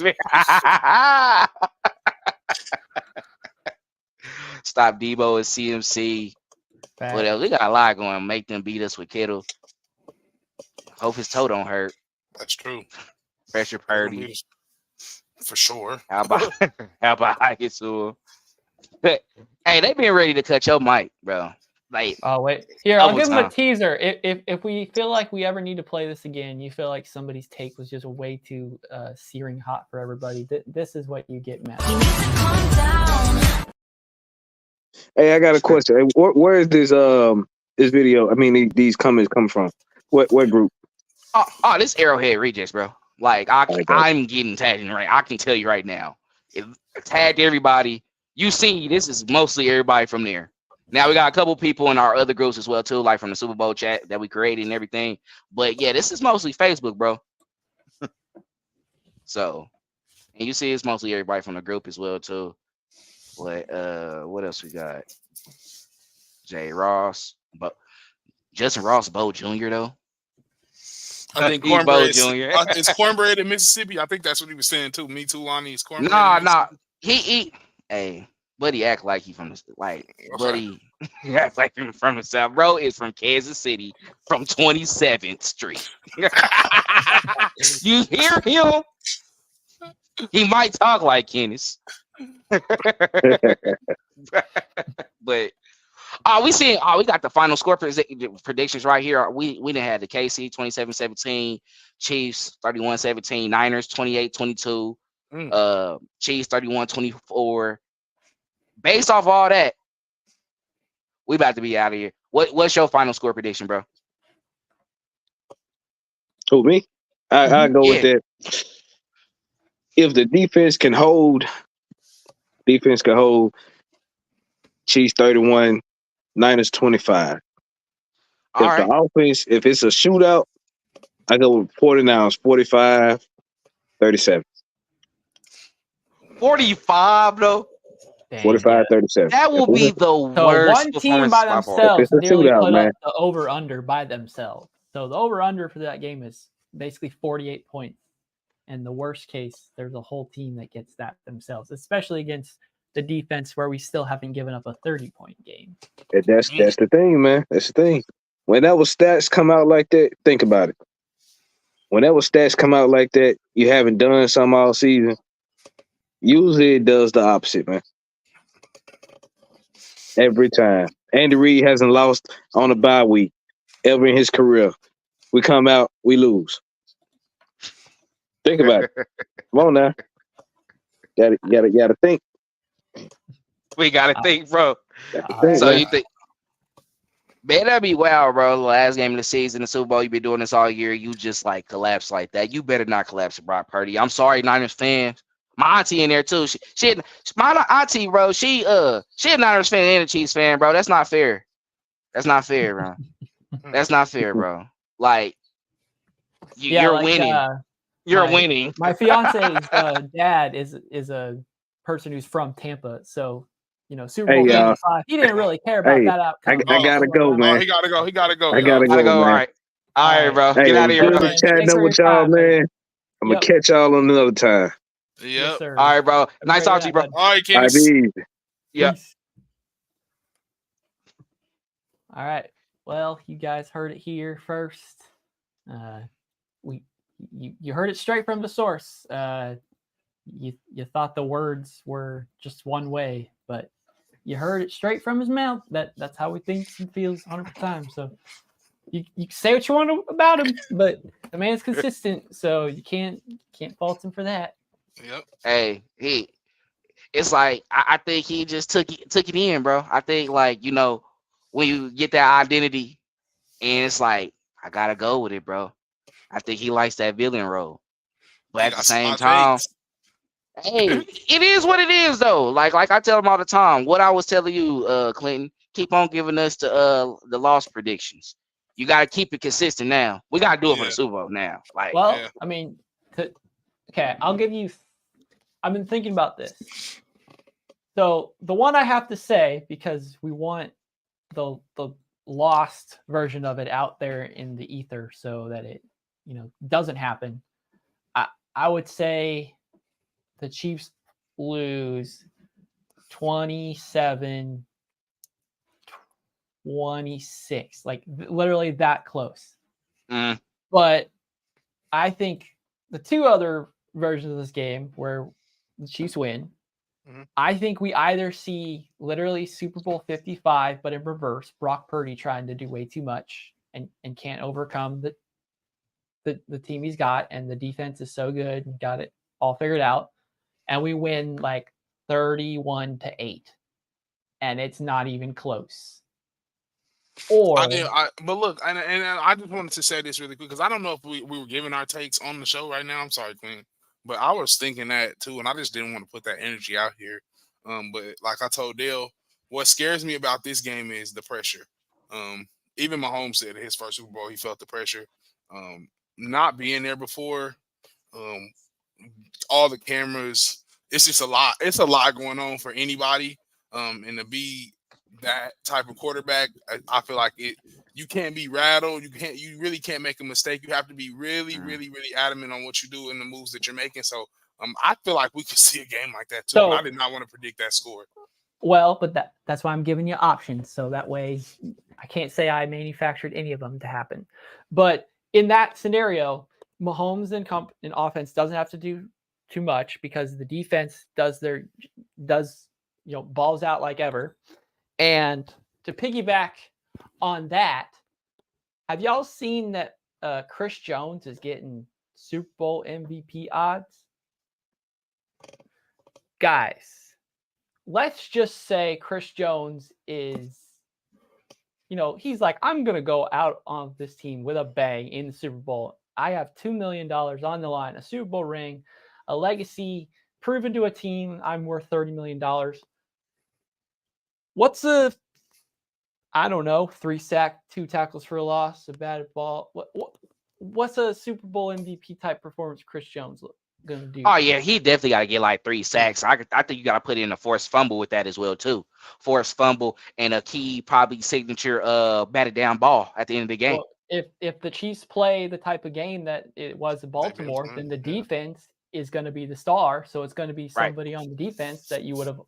Stop Debo and CMC. What else? We got a lot going. Make them beat us with Kittle. Hope his toe don't hurt. That's true. Pressure Purdy. For sure. How about I get to him? Hey, they been ready to cut your mic, bro. Like, oh wait, here I'll give him a teaser. If we feel like we ever need to play this again, you feel like somebody's take was just way too searing hot for everybody. This is what you get, Matt. Hey, I got a question. Hey, where is this video? I mean, these comments come from? What group? Oh, this Arrowhead rejects, bro. Like, I'm getting tagged right. I can tell you right now. It tagged everybody. You see, this is mostly everybody from there. Now we got a couple people in our other groups as well too, like from the Super Bowl chat that we created and everything. But yeah, this is mostly Facebook, bro. So, and you see, it's mostly everybody from the group as well too. But what else we got? Jay Ross, but Justin Ross, Bo Jr. though. I think Cornbread Jr. It's Cornbread in Mississippi. I think that's what he was saying too. Me too, Lonnie. It's Cornbread. Nah. Hey, buddy, act like he from the buddy. He act like he from the South. Bro is from Kansas City, from 27th Street. You hear him? He might talk like Kennis. But we got the final score predictions right here. We didn't have the KC 27-17, Chiefs 31-17, Niners 28-22, Chiefs 31-24. Based off all that, we about to be out of here. What's your final score prediction, bro? Who, me? I go with that. If the defense can hold, Chiefs 31, Niners 25. The offense, if it's a shootout, I go with 49ers 45, 37. 45 though. 45, 37. That will be the worst. One team by themselves nearly put up the over-under by themselves. So the over-under for that game is basically 48 points. And the worst case, there's a whole team that gets that themselves, especially against the defense where we still haven't given up a 30-point game. That's the thing, man. That's the thing. Whenever stats come out like that, think about it. Whenever stats come out like that, you haven't done something all season. Usually it does the opposite, man. Every time. Andy Reid hasn't lost on a bye week ever in his career. We come out, we lose. Think about it. Come on now. Gotta think. We gotta think, bro. So you think, man, that'd be wild, bro. The last game of the season, the Super Bowl, you've been doing this all year. You just like collapse like that. You better not collapse, Brock Purdy. I'm sorry, Niners fans. My auntie in there too. My auntie, bro. She a Niners fan and a Chiefs fan, bro. That's not fair. That's not fair, bro. That's not fair, bro. Like, you're winning. You're winning. My fiance's dad is a person who's from Tampa, so Super Bowl 55. He didn't really care about that outcome. I gotta go, man. He gotta go. I gotta go. All right, bro. Get out of here, bro. Chatting up with y'all, man. I'm gonna catch y'all on another time. Yep. Yes, sir. All right, bro. Have a Nice great talking to you, bro. night, bud. All right, I Kennis. did. Yeah. Peace. All right. Well, you guys heard it here first. You heard it straight from the source. You thought the words were just one way, but you heard it straight from his mouth. That's how he thinks and feels 100% of the time. So you say what you want about him, but the man's consistent, so you can't fault him for that. Yep. Hey, it's like I think he just took it in, bro. I think like, you know, when you get that identity and it's like, I gotta go with it, bro. I think he likes that villain role. But He at the got some same hot time, takes. hey, it is what it is though. Like I tell him all the time. What I was telling you, Clinton, keep on giving us the loss predictions. You gotta keep it consistent now. We gotta do it for Yeah. the Super Bowl now. Like, Well, Yeah. I mean, okay, I'll give you. I've been thinking about this. So the one I have to say, because we want the lost version of it out there in the ether, so that it doesn't happen. I would say the Chiefs lose 27-26, like literally that close. But I think the two other versions of this game where the Chiefs win, I think we either see literally Super Bowl 55, but in reverse, Brock Purdy trying to do way too much and can't overcome the team he's got, and the defense is so good and got it all figured out, and we win like 31-8, and it's not even close. Or but look, and I just wanted to say this really quick because I don't know if we were giving our takes on the show right now. I'm sorry, Queen, but I was thinking that too, and I just didn't want to put that energy out here. But like I told Dale, what scares me about this game is the pressure. Even Mahomes said in his first Super Bowl he felt the pressure. Not being there before, all the cameras, it's just a lot. It's a lot going on for anybody. And to be that type of quarterback, I feel like you can't be rattled. You really can't make a mistake. You have to be really, really, really adamant on what you do and the moves that you're making. So I feel like we could see a game like that too. But I did not want to predict that score. Well, but that's why I'm giving you options. So that way I can't say I manufactured any of them to happen. But in that scenario, Mahomes and offense doesn't have to do too much because the defense does balls out like ever. And to piggyback on that, have y'all seen that Chris Jones is getting Super Bowl MVP odds? Guys, let's just say Chris Jones is, he's like, I'm going to go out on this team with a bang in the Super Bowl. I have $2 million on the line, a Super Bowl ring, a legacy, proven to a team I'm worth $30 million. What's I don't know, 3 sack, 2 tackles for a loss, a batted ball. What's a Super Bowl MVP type performance Chris Jones going to do? Oh yeah, he definitely got to get like 3 sacks. I think you got to put in a forced fumble with that as well too. Forced fumble and a key probably signature batted down ball at the end of the game. Well, if the Chiefs play the type of game that it was in Baltimore, then the defense is going to be the star. So it's going to be somebody on the defense that you would have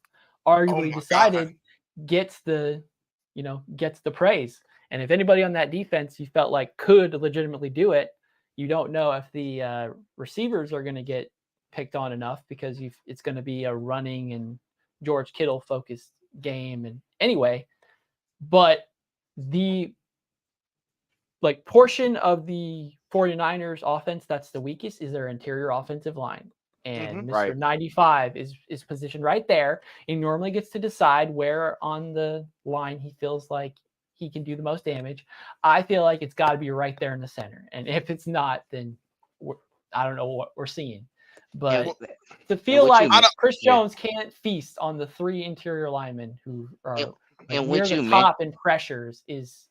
arguably decided gets the praise. And if anybody on that defense you felt like could legitimately do it, you don't know if the receivers are going to get picked on enough because it's going to be a running and George Kittle focused game. And anyway, but the portion of the 49ers offense that's the weakest is their interior offensive line. And Mr. 95 is positioned right there. He normally gets to decide where on the line he feels like he can do the most damage. I feel like it's got to be right there in the center. And if it's not, then I don't know what we're seeing. But to feel like Chris Jones can't feast on the 3 interior linemen who are near the top in pressures is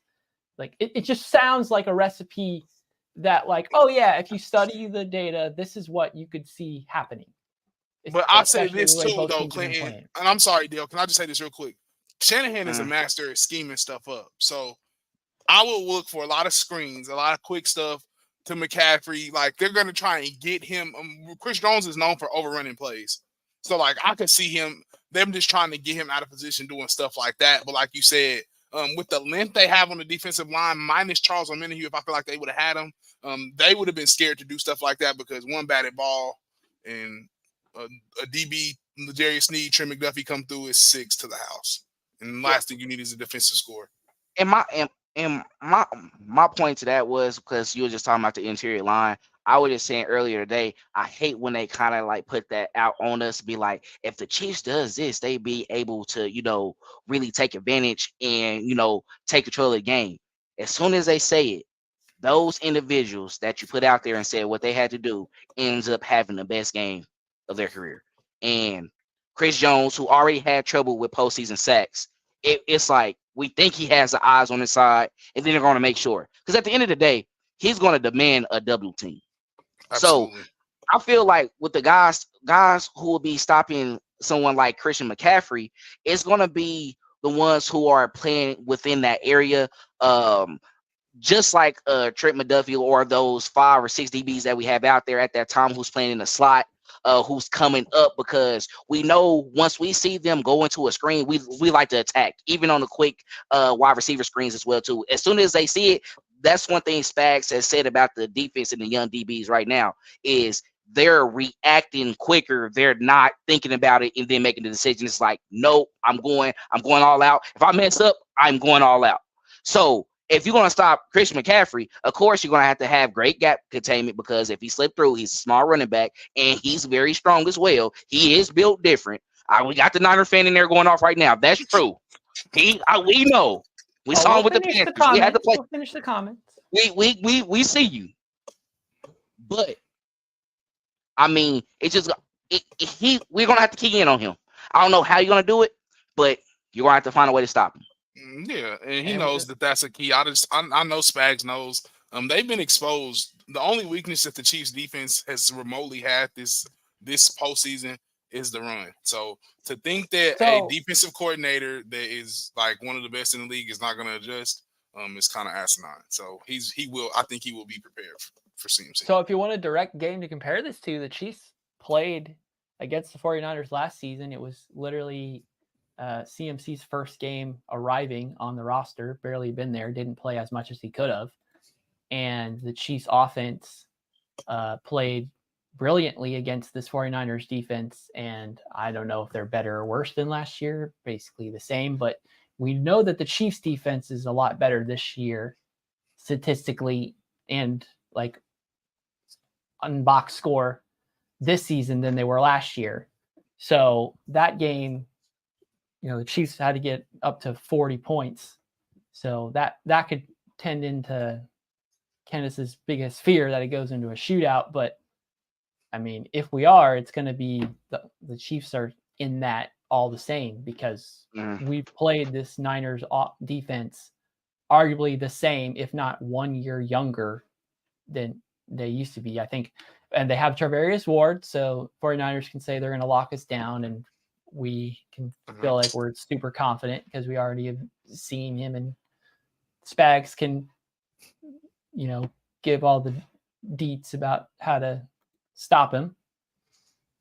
like it just sounds like a recipe that like, oh yeah, if you study the data, this is what you could see happening. But I'll say this too, though, Clinton. And I'm sorry, Dale. Can I just say this real quick? Shanahan is a master at scheming stuff up. So I will look for a lot of screens, a lot of quick stuff to McCaffrey. Like they're gonna try and get him. Chris Jones is known for overrunning plays, so like I could see them just trying to get him out of position doing stuff like that. But like you said, with the length they have on the defensive line, minus Charles Omenihu, if I feel like they would have had him, they would have been scared to do stuff like that because one batted ball and a DB, L'Jarius Sneed, Trent McDuffie come through is 6 to the house. And the last thing you need is a defensive score. And my point to that was because you were just talking about the interior line. I was just saying earlier today, I hate when they kind of like put that out on us, be like, if the Chiefs does this, they be able to, really take advantage and, take control of the game. As soon as they say it, those individuals that you put out there and said what they had to do ends up having the best game of their career. And Chris Jones, who already had trouble with postseason sacks, it's like we think he has the eyes on his side, and then they're going to make sure. Because at the end of the day, he's going to demand a double team. Absolutely. So I feel like with the guys who will be stopping someone like Christian McCaffrey, it's going to be the ones who are playing within that area. Just like Trent McDuffie or those 5 or 6 DBs that we have out there at that time who's playing in the slot, who's coming up, because we know once we see them go into a screen, we like to attack, even on the quick wide receiver screens as well too. As soon as they see it, that's one thing Spags has said about the defense and the young DBs right now is they're reacting quicker. They're not thinking about it and then making the decision. It's like, no, I'm going all out. If I mess up, I'm going all out. So if you're going to stop Christian McCaffrey, of course, you're going to have great gap containment because if he slipped through, he's a small running back and he's very strong as well. He is built different. We got the Niner fan in there going off right now. That's true. We know. We saw him with the Panthers. We had to play. We'll finish the comments. We see you. But, I mean, it's just we're going to have to key in on him. I don't know how you're going to do it, but you're going to have to find a way to stop him. Yeah, and he knows that that's a key. I know Spags knows. They've been exposed. The only weakness that the Chiefs defense has remotely had this postseason is the run. So to think that a defensive coordinator that is like one of the best in the league is not going to adjust is kind of asinine. So I think he will be prepared for CMC. So if you want a direct game to compare this to, the Chiefs played against the 49ers last season. It was literally CMC's first game arriving on the roster, barely been there, didn't play as much as he could have. And the Chiefs offense played brilliantly against this 49ers defense. And I don't know if they're better or worse than last year, basically the same, but we know that the Chiefs defense is a lot better this year statistically and like on box score this season than they were last year. So that game, the Chiefs had to get up to 40 points. So that could tend into Kennis's biggest fear that it goes into a shootout. But I mean, if we are, it's going to be the Chiefs are in that all the same because we've played this Niners defense arguably the same, if not 1 year younger than they used to be, I think. And they have Travarius Ward, so 49ers can say they're going to lock us down and we can feel like we're super confident because we already have seen him, and Spags can, give all the deets about how to stop him.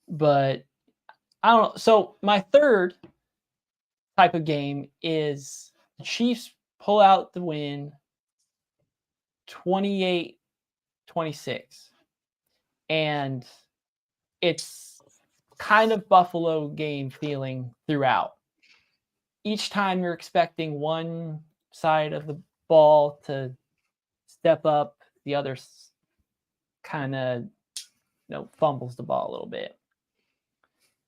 But I don't know. So my third type of game is the Chiefs pull out the win 28-26. And it's kind of Buffalo game feeling throughout. Each time you're expecting one side of the ball to step up, the other kind of fumbles the ball a little bit.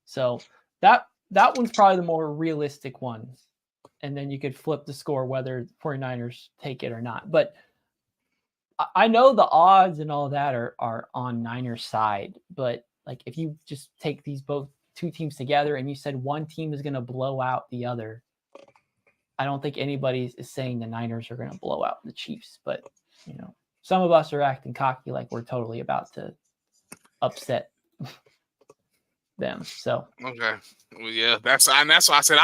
So that one's probably the more realistic one. And then you could flip the score whether 49ers take it or not. But I know the odds and all that are on Niners side, but like if you just take these two teams together and you said one team is going to blow out the other, I don't think anybody is saying the Niners are going to blow out the Chiefs. But some of us are acting cocky like we're totally about to upset them. So okay, well, yeah, that's why I said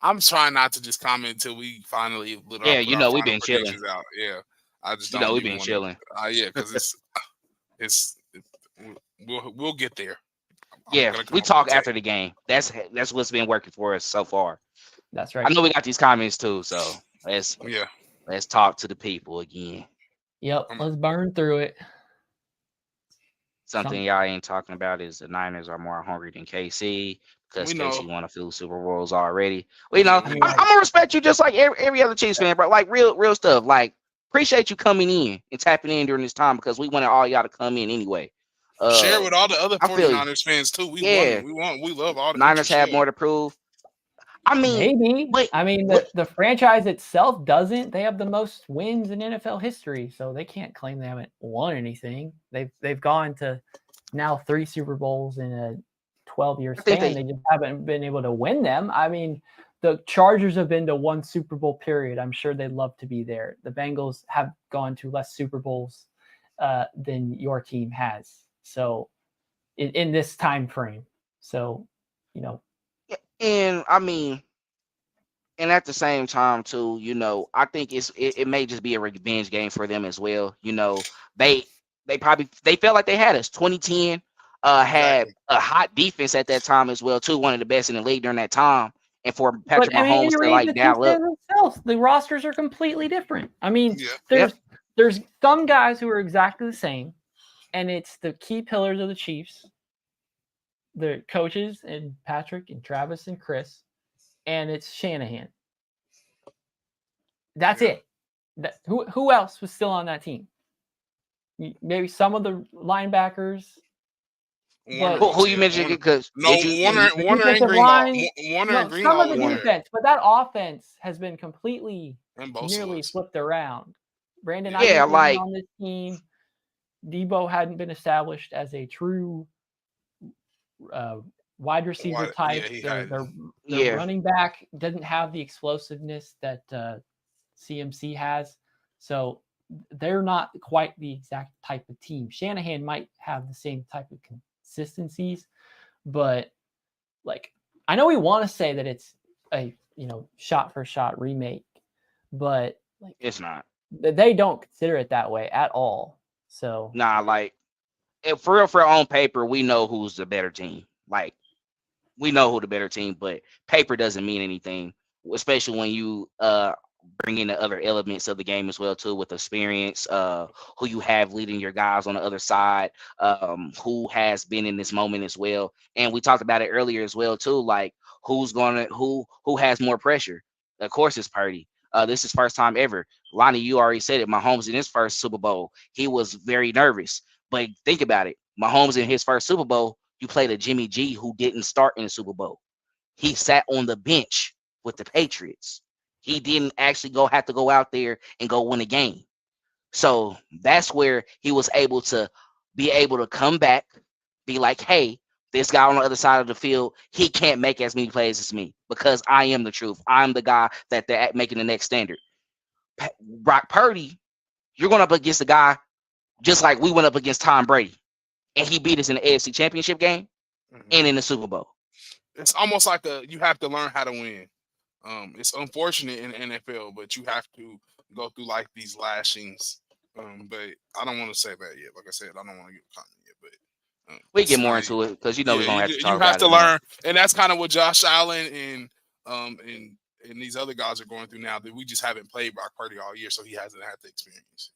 I'm trying not to just comment until we finally we've been chilling out. Yeah. I just You don't know, we've even been want chilling. to. Yeah, because we'll get there. Yeah, we talk after the game. That's what's been working for us so far. That's I right. know we got these comments too, so let's talk to the people again. Yep, let's burn through it. Something y'all ain't talking about is the Niners are more hungry than KC because KC won a few Super Bowls already. Well, you know, I'm gonna respect you just like every other Chiefs fan, bro. Like real stuff. Like appreciate you coming in and tapping in during this time because we wanted all y'all to come in anyway. Share with all the other 49ers fans too. We love all the Niners have more to prove. I mean, maybe. The franchise itself doesn't. They have the most wins in NFL history, so they can't claim they haven't won anything. They've gone to now 3 Super Bowls in a 12-year span. They just haven't been able to win them. I mean, the Chargers have been to 1 Super Bowl period. I'm sure they'd love to be there. The Bengals have gone to less Super Bowls than your team has. So in this time frame. So, you know. And I mean, and at the same time too, you know, I think it may just be a revenge game for them as well. You know, they felt like they had us. 2010 had a hot defense at that time as well too, one of the best in the league during that time. And for Patrick Mahomes to like dial up, the rosters are completely different. I mean, there's some guys who are exactly the same, and it's the key pillars of the Chiefs, the coaches and Patrick and Travis and Chris, and it's Shanahan. That's it. Who else was still on that team? Maybe some of the linebackers. Who you mentioned? Because Warner and Greenlaw. Some of the defense, but that offense has been completely nearly flipped around. Brandon Ayuk wasn't on this team. Debo hadn't been established as a true wide receiver type. Their running back doesn't have the explosiveness that CMC has. So they're not quite the exact type of team. Shanahan might have the same type of consistencies, but like I know we want to say that it's a shot for shot remake, but like it's not. They don't consider it that way at all. So like if for real on paper, we know who's the better team. Like we know who the better team, but paper doesn't mean anything, especially when you bring in the other elements of the game as well too, with experience, who you have leading your guys on the other side, who has been in this moment as well. And we talked about it earlier as well too, like who has more pressure. Of course it's Purdy. This is first time ever. Lonnie, you already said it. Mahomes in his first Super Bowl, he was very nervous. But think about it. Mahomes in his first Super Bowl, you played a Jimmy G who didn't start in the Super Bowl. He sat on the bench with the Patriots. He didn't actually have to go out there and go win a game. So that's where he was able to come back, be like, hey, this guy on the other side of the field, he can't make as many plays as me because I am the truth. I'm the guy that they're making the next standard. Brock Purdy, you're going up against a guy just like we went up against Tom Brady, and he beat us in the AFC Championship game and in the Super Bowl. It's almost like you have to learn how to win. It's unfortunate in the NFL, but you have to go through like these lashings. But I don't want to say that yet. Like I said, I don't want to get comment yet. But we get more into it because we're gonna have to talk about it. You have to learn, and that's kind of what Josh Allen and these other guys are going through now. That we just haven't played Brock Purdy all year, so he hasn't had the experience.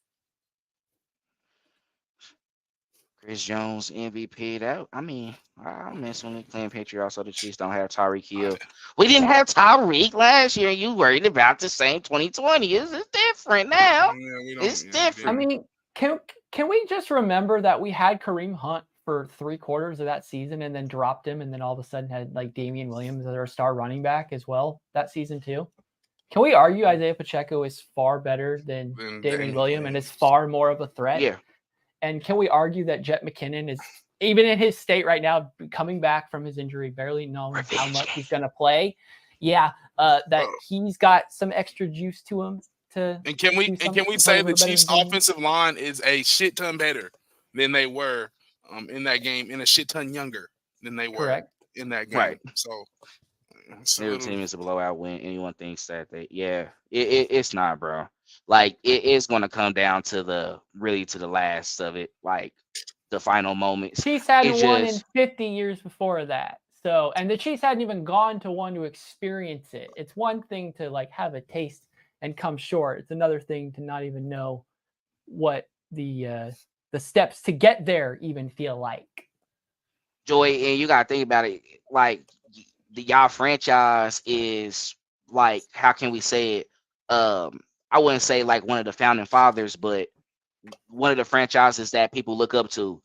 Chris Jones MVP'd out. I mean, I miss when we playing Patriots, so the Chiefs don't have Tyreek Hill. We didn't have Tyreek last year. You worried about the same 2020? It's different now. It's different. I mean, can we just remember that we had Kareem Hunt for 3/4 of that season and then dropped him, and then all of a sudden had like Damian Williams as our star running back as well that season too? Can we argue Isaiah Pacheco is far better than Damian Williams and is far more of a threat? Yeah. And can we argue that Jet McKinnon is, even in his state right now, coming back from his injury, barely knowing how much he's going to play? Yeah, that he's got some extra juice to him. And can we say the Chiefs' offensive line is a shit ton better than they were in that game, and a shit ton younger than they were in that game? Right. So Every team is a blowout win. Anyone thinks that it's not, bro. Like it is going to come down to the last of it, like the final moments. Chiefs hadn't It's won just- in 50 years before that. So, and the Chiefs hadn't even gone to one to experience it. It's one thing to like have a taste and come short. It's another thing to not even know what the steps to get there even feel like. Joy, and you gotta think about it. Like the y'all franchise is like, how can we say it? I wouldn't say like one of the founding fathers, but one of the franchises that people look up to.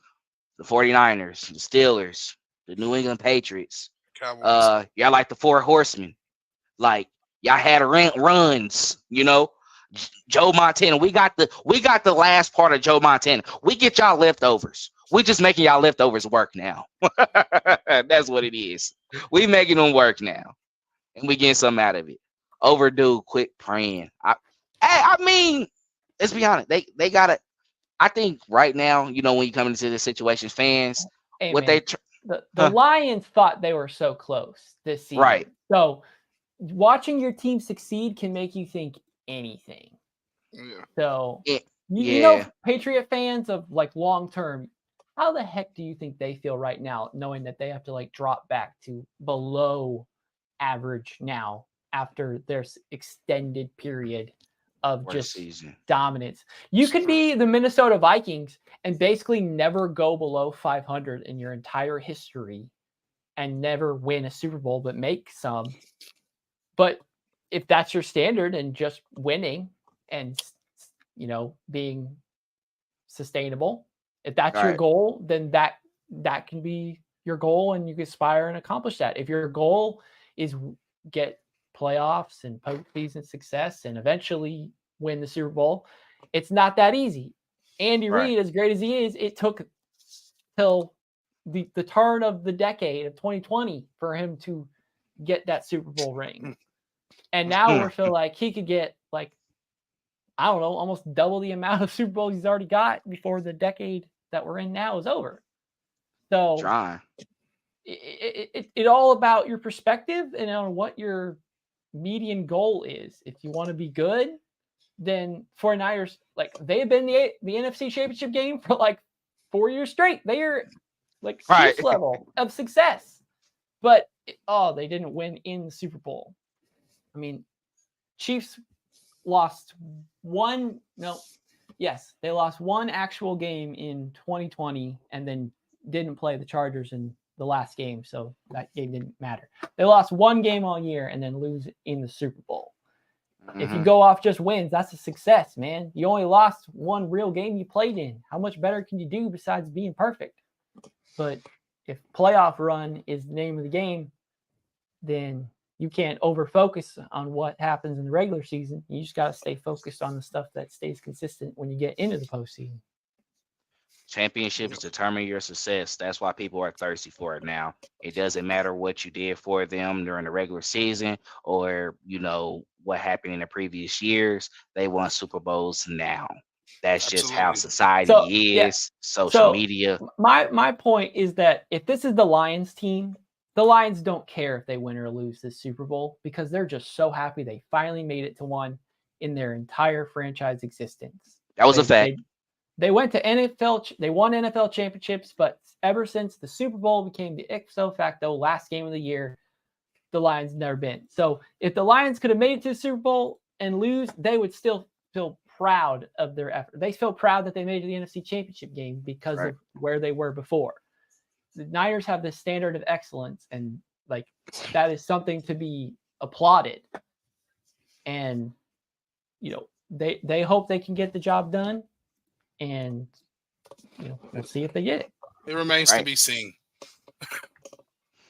The 49ers, the Steelers, the New England Patriots. Cowboys. Y'all like the Four Horsemen. Like y'all had runs, you know. Joe Montana. We got the last part of Joe Montana. We get y'all leftovers. We just making y'all leftovers work now. That's what it is. We making them work now, and we getting something out of it. Overdue. Quit praying. I mean, let's be honest. They gotta. I think right now, you know, when you come into this situation, fans, Hey, what man, they the Lions thought they were so close this season. Right. So watching your team succeed can make you think anything. Yeah. So Yeah. you know, Patriot fans of like long term, how the heck do you think they feel right now, knowing that they have to like drop back to below average now after their extended period of Worst just season. dominance? You could be the Minnesota Vikings and basically never go below 500 in your entire history and never win a Super Bowl, but make some. But if that's your standard and just winning and, you know, being sustainable, if that's your goal, then that can be your goal and you can aspire and accomplish that. If your goal is get playoffs and postseason success and eventually win the Super Bowl, it's not that easy. Andy Reid, as great as he is, it took till the turn of the decade of 2020 for him to get that Super Bowl ring. And now we're feeling like he could get like, I don't know, almost double the amount of Super Bowls he's already got before the decade that we're in now is over. So it all about your perspective and on what your median goal is. If you want to be good, then 49ers, like they have been the NFC Championship game for like 4 years straight. They are like Chiefs level of success, but they didn't win in the Super Bowl. I mean, Chiefs lost they lost one actual game in 2020 and then didn't play the Chargers in the last game, so that game didn't matter. They lost one game all year and then lose in the Super Bowl. If you go off just wins, that's a success, man. You only lost one real game you played in. How much better can you do besides being perfect? But if playoff run is the name of the game, then you can't over-focus on what happens in the regular season. You just got to stay focused on the stuff that stays consistent when you get into the postseason. Championships determine your success. That's why people are thirsty for it now. It doesn't matter what you did for them during the regular season or, you know, what happened in the previous years. They won Super Bowls now. That's just how society is, social media. My point is that if this is the Lions team, the Lions don't care if they win or lose this Super Bowl because they're just so happy they finally made it to one in their entire franchise existence. That was a fact. They went to they won NFL championships, but ever since the Super Bowl became the ipso facto last game of the year, the Lions never been. So if the Lions could have made it to the Super Bowl and lose, they would still feel proud of their effort. They feel proud that they made it to the NFC Championship game because of where they were before. The Niners have this standard of excellence, and like that is something to be applauded. And you know, they hope they can get the job done, and you know, we'll see if they get it. It remains to be seen.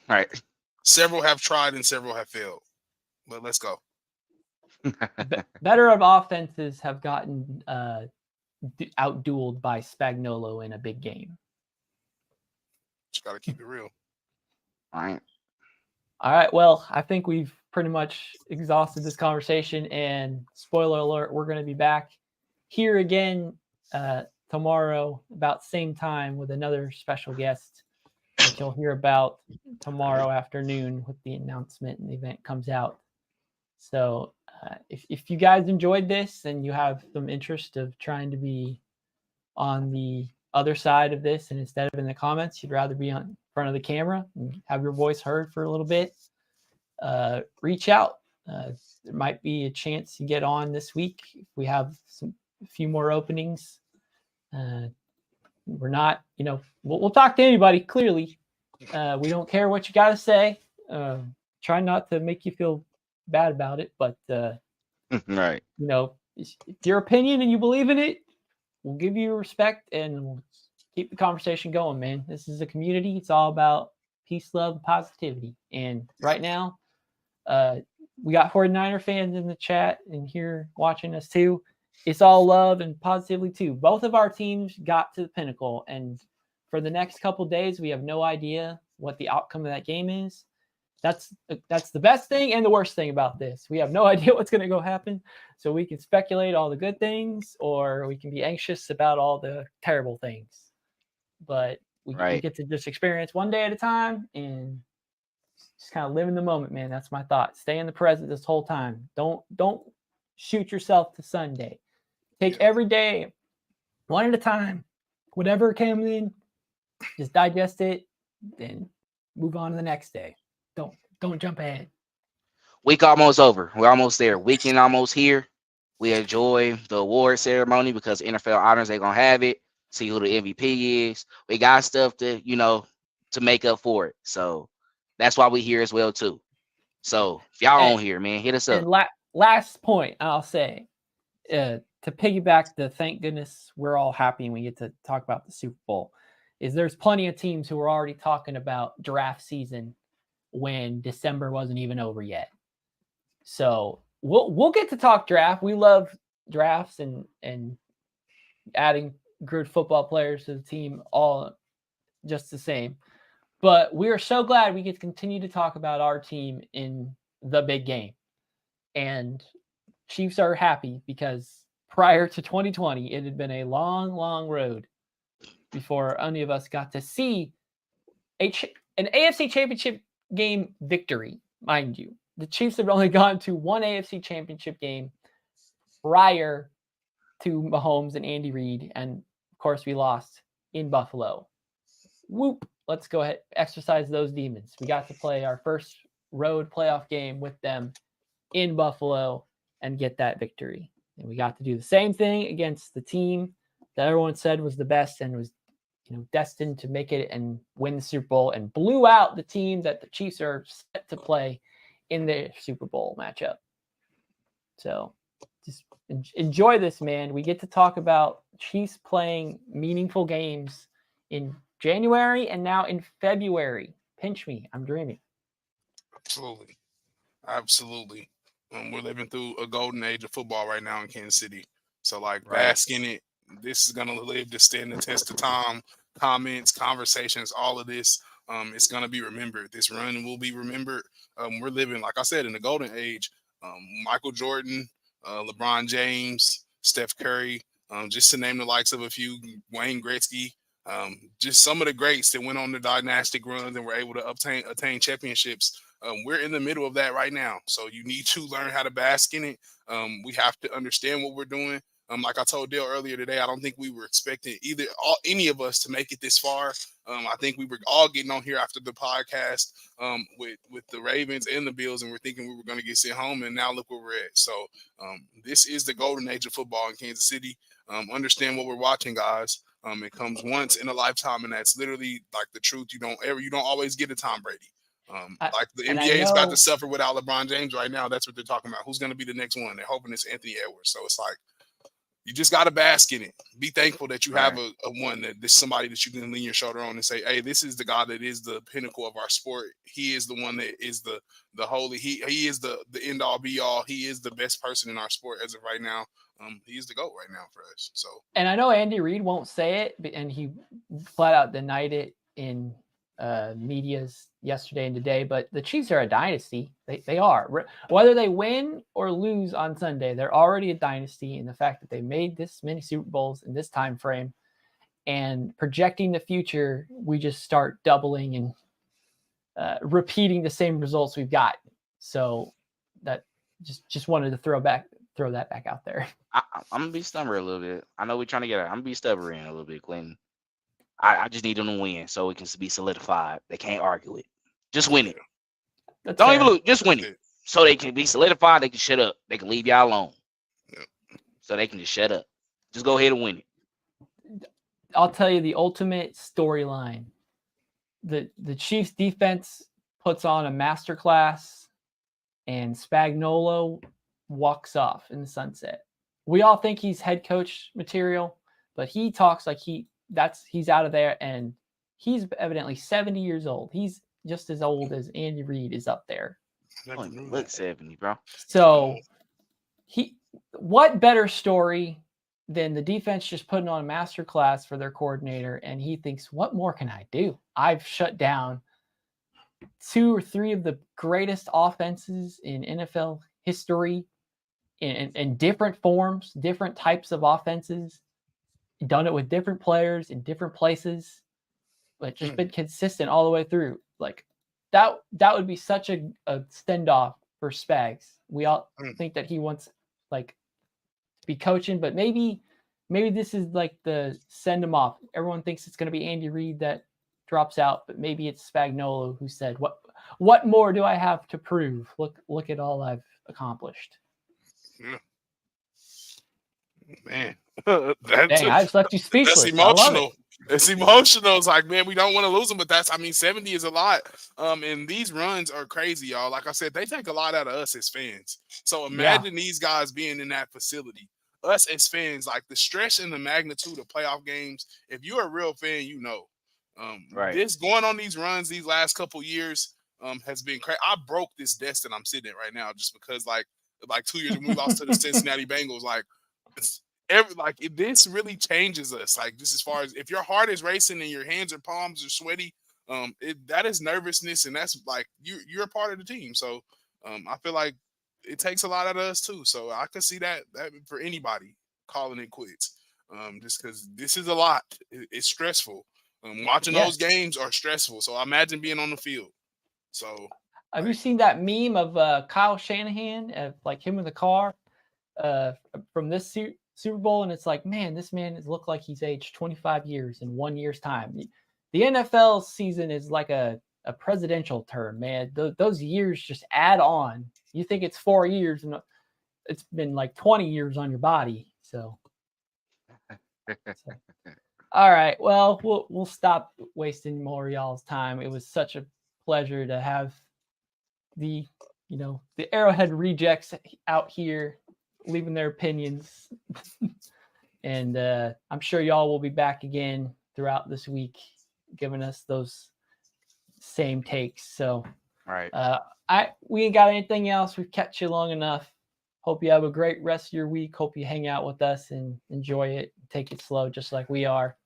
Right. Several have tried and several have failed. But let's go. Better of offenses have gotten outdueled by Spagnuolo in a big game. Just got to keep it real. All right. Well, I think we've pretty much exhausted this conversation. And spoiler alert, we're going to be back here again tomorrow about same time with another special guest. which you'll hear about tomorrow afternoon with the announcement and the event comes out. So if you guys enjoyed this and you have some interest of trying to be on the other side of this, and instead of in the comments, you'd rather be on front of the camera and have your voice heard for a little bit, reach out. There might be a chance to get on this week if we have a few more openings. We're not, we'll talk to anybody. Clearly, we don't care what you got to say. Try not to make you feel bad about it, but right. It's your opinion and you believe in it, we'll give you respect and we'll keep the conversation going, man. This is a community. It's all about peace, love, and positivity. And right now, we got 49er fans in the chat and here watching us too. It's all love and positively too. Both of our teams got to the pinnacle, and for the next couple of days, we have no idea what the outcome of that game is. That's the best thing and the worst thing about this. We have no idea what's going to go happen, so we can speculate all the good things, or we can be anxious about all the terrible things. But we get to just experience one day at a time and just kind of live in the moment, man. That's my thought. Stay in the present this whole time. Don't shoot yourself to Sunday. Take every day one at a time. Whatever comes in, just digest it, then move on to the next day. Don't jump ahead. Week almost over. We're almost there. Weekend almost here. We enjoy the award ceremony because NFL honors, they're going to have it. See who the MVP is. We got stuff to, to make up for it. So that's why we here as well, too. So if y'all on here, man, hit us up. And last point I'll say, to piggyback the thank goodness we're all happy and we get to talk about the Super Bowl, is there's plenty of teams who are already talking about draft season when December wasn't even over yet. So we'll get to talk draft. We love drafts and adding good football players to the team, all just the same. But we are so glad we get to continue to talk about our team in the big game. And Chiefs are happy because prior to 2020, it had been a long, long road before any of us got to see an AFC Championship game victory, mind you. The Chiefs have only gone to one AFC Championship game prior to Mahomes and Andy Reid, and of course we lost in Buffalo. Whoop! Let's go ahead, exercise those demons. We got to play our first road playoff game with them in Buffalo and get that victory. And we got to do the same thing against the team that everyone said was the best and was destined to make it and win the Super Bowl, and blew out the team that the Chiefs are set to play in the Super Bowl matchup. So just enjoy this, man. We get to talk about Chiefs playing meaningful games in January and now in February. Pinch me. I'm dreaming. Absolutely. We're living through a golden age of football right now in Kansas City. So, bask in it. This is going to live to stand the test of time. Comments, conversations, all of this. It's going to be remembered. This run will be remembered. We're living, like I said, in the golden age. Michael Jordan, LeBron James, Steph Curry, just to name the likes of a few, Wayne Gretzky, just some of the greats that went on the dynastic runs and were able to attain championships. We're in the middle of that right now. So you need to learn how to bask in it. We have to understand what we're doing. Like I told Dale earlier today, I don't think we were expecting any of us to make it this far. I think we were all getting on here after the podcast with the Ravens and the Bills, and we're thinking we were going to get sent home, and now look where we're at. So this is the golden age of football in Kansas City. Understand what we're watching, guys. It comes once in a lifetime, and that's literally like the truth. You don't always get a Tom Brady. Like the NBA is about to suffer without LeBron James right now. That's what they're talking about. Who's going to be the next one? They're hoping it's Anthony Edwards. So it's like, you just got to bask in it. Be thankful that you have a one, that there's somebody that you can lean your shoulder on and say, hey, this is the guy that is the pinnacle of our sport. He is the one that is the holy. He is the end all be all. He is the best person in our sport as of right now. He is the GOAT right now for us. So, and I know Andy Reid won't say it, and he flat out denied it in medias yesterday and today, but the Chiefs are a dynasty. They are. Whether they win or lose on Sunday, they're already a dynasty in the fact that they made this many Super Bowls in this time frame. and projecting the future, we just start doubling and repeating the same results we've got. So that just wanted to throw that back out there. I'm gonna be stubborn a little bit. I know we're trying to get it. I'm gonna be stubborn a little bit, Clinton. I just need them to win so it can be solidified. They can't argue it. Just win it. That's Don't fair. even look. Just win it. So they can be solidified. They can shut up. They can leave y'all alone. Yeah. So they can just shut up. Just go ahead and win it. I'll tell you the ultimate storyline. The Chiefs defense puts on a masterclass, and Spagnuolo walks off in the sunset. We all think he's head coach material, but he talks like he's out of there, and he's evidently 70 years old. He's just as old as Andy Reid is up there. Look 70, bro. So what better story than the defense just putting on a masterclass for their coordinator, and he thinks, what more can I do? I've shut down 2 or 3 of the greatest offenses in NFL history in different forms, different types of offenses, done it with different players in different places, but just been consistent all the way through. Like that would be such a standoff for Spags. We all think that he wants like to be coaching, but maybe this is like the send him off. Everyone thinks it's going to be Andy Reid that drops out, but maybe it's Spagnuolo who said, what more do I have to prove? Look at all I've accomplished. Yeah. Man, dang, I just left you speechless. That's emotional. It's emotional. It's like, man, we don't want to lose them, but 70 is a lot. And these runs are crazy, y'all. Like I said, they take a lot out of us as fans. So imagine these guys being in that facility. Us as fans, like the stress and the magnitude of playoff games. If you're a real fan, you know. Right. This going on these runs these last couple years has been crazy. I broke this desk that I'm sitting at right now just because like 2 years when we lost to the Cincinnati Bengals, this really changes us. Like just as far as if your heart is racing and your hands or palms are sweaty, that is nervousness, and that's like you're a part of the team. So I feel like it takes a lot out of us too. So I can see that for anybody calling it quits, just because this is a lot. It's stressful. Watching those games are stressful. So imagine being on the field. So have you seen that meme of Kyle Shanahan of like him in the car from this Super Bowl? And it's like, man, this man has looked like he's aged 25 years in 1 year's time. The NFL season is like a presidential term, man. Those years just add on. You think it's 4 years, and it's been like 20 years on your body. So. All right. Well, we'll stop wasting more of y'all's time. It was such a pleasure to have the Arrowhead rejects out here leaving their opinions. And I'm sure y'all will be back again throughout this week, giving us those same takes. So right. We ain't got anything else. We've kept you long enough. Hope you have a great rest of your week. Hope you hang out with us and enjoy it. Take it slow, just like we are.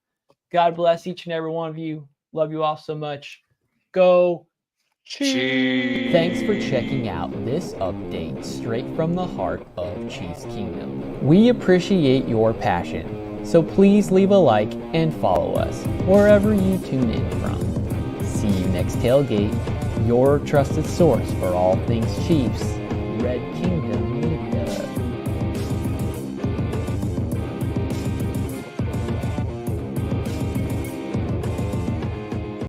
God bless each and every one of you. Love you all so much. Go Chiefs! Thanks for checking out this update straight from the heart of Chiefs Kingdom. We appreciate your passion, so please leave a like and follow us wherever you tune in from. See you next tailgate, your trusted source for all things Chiefs. Red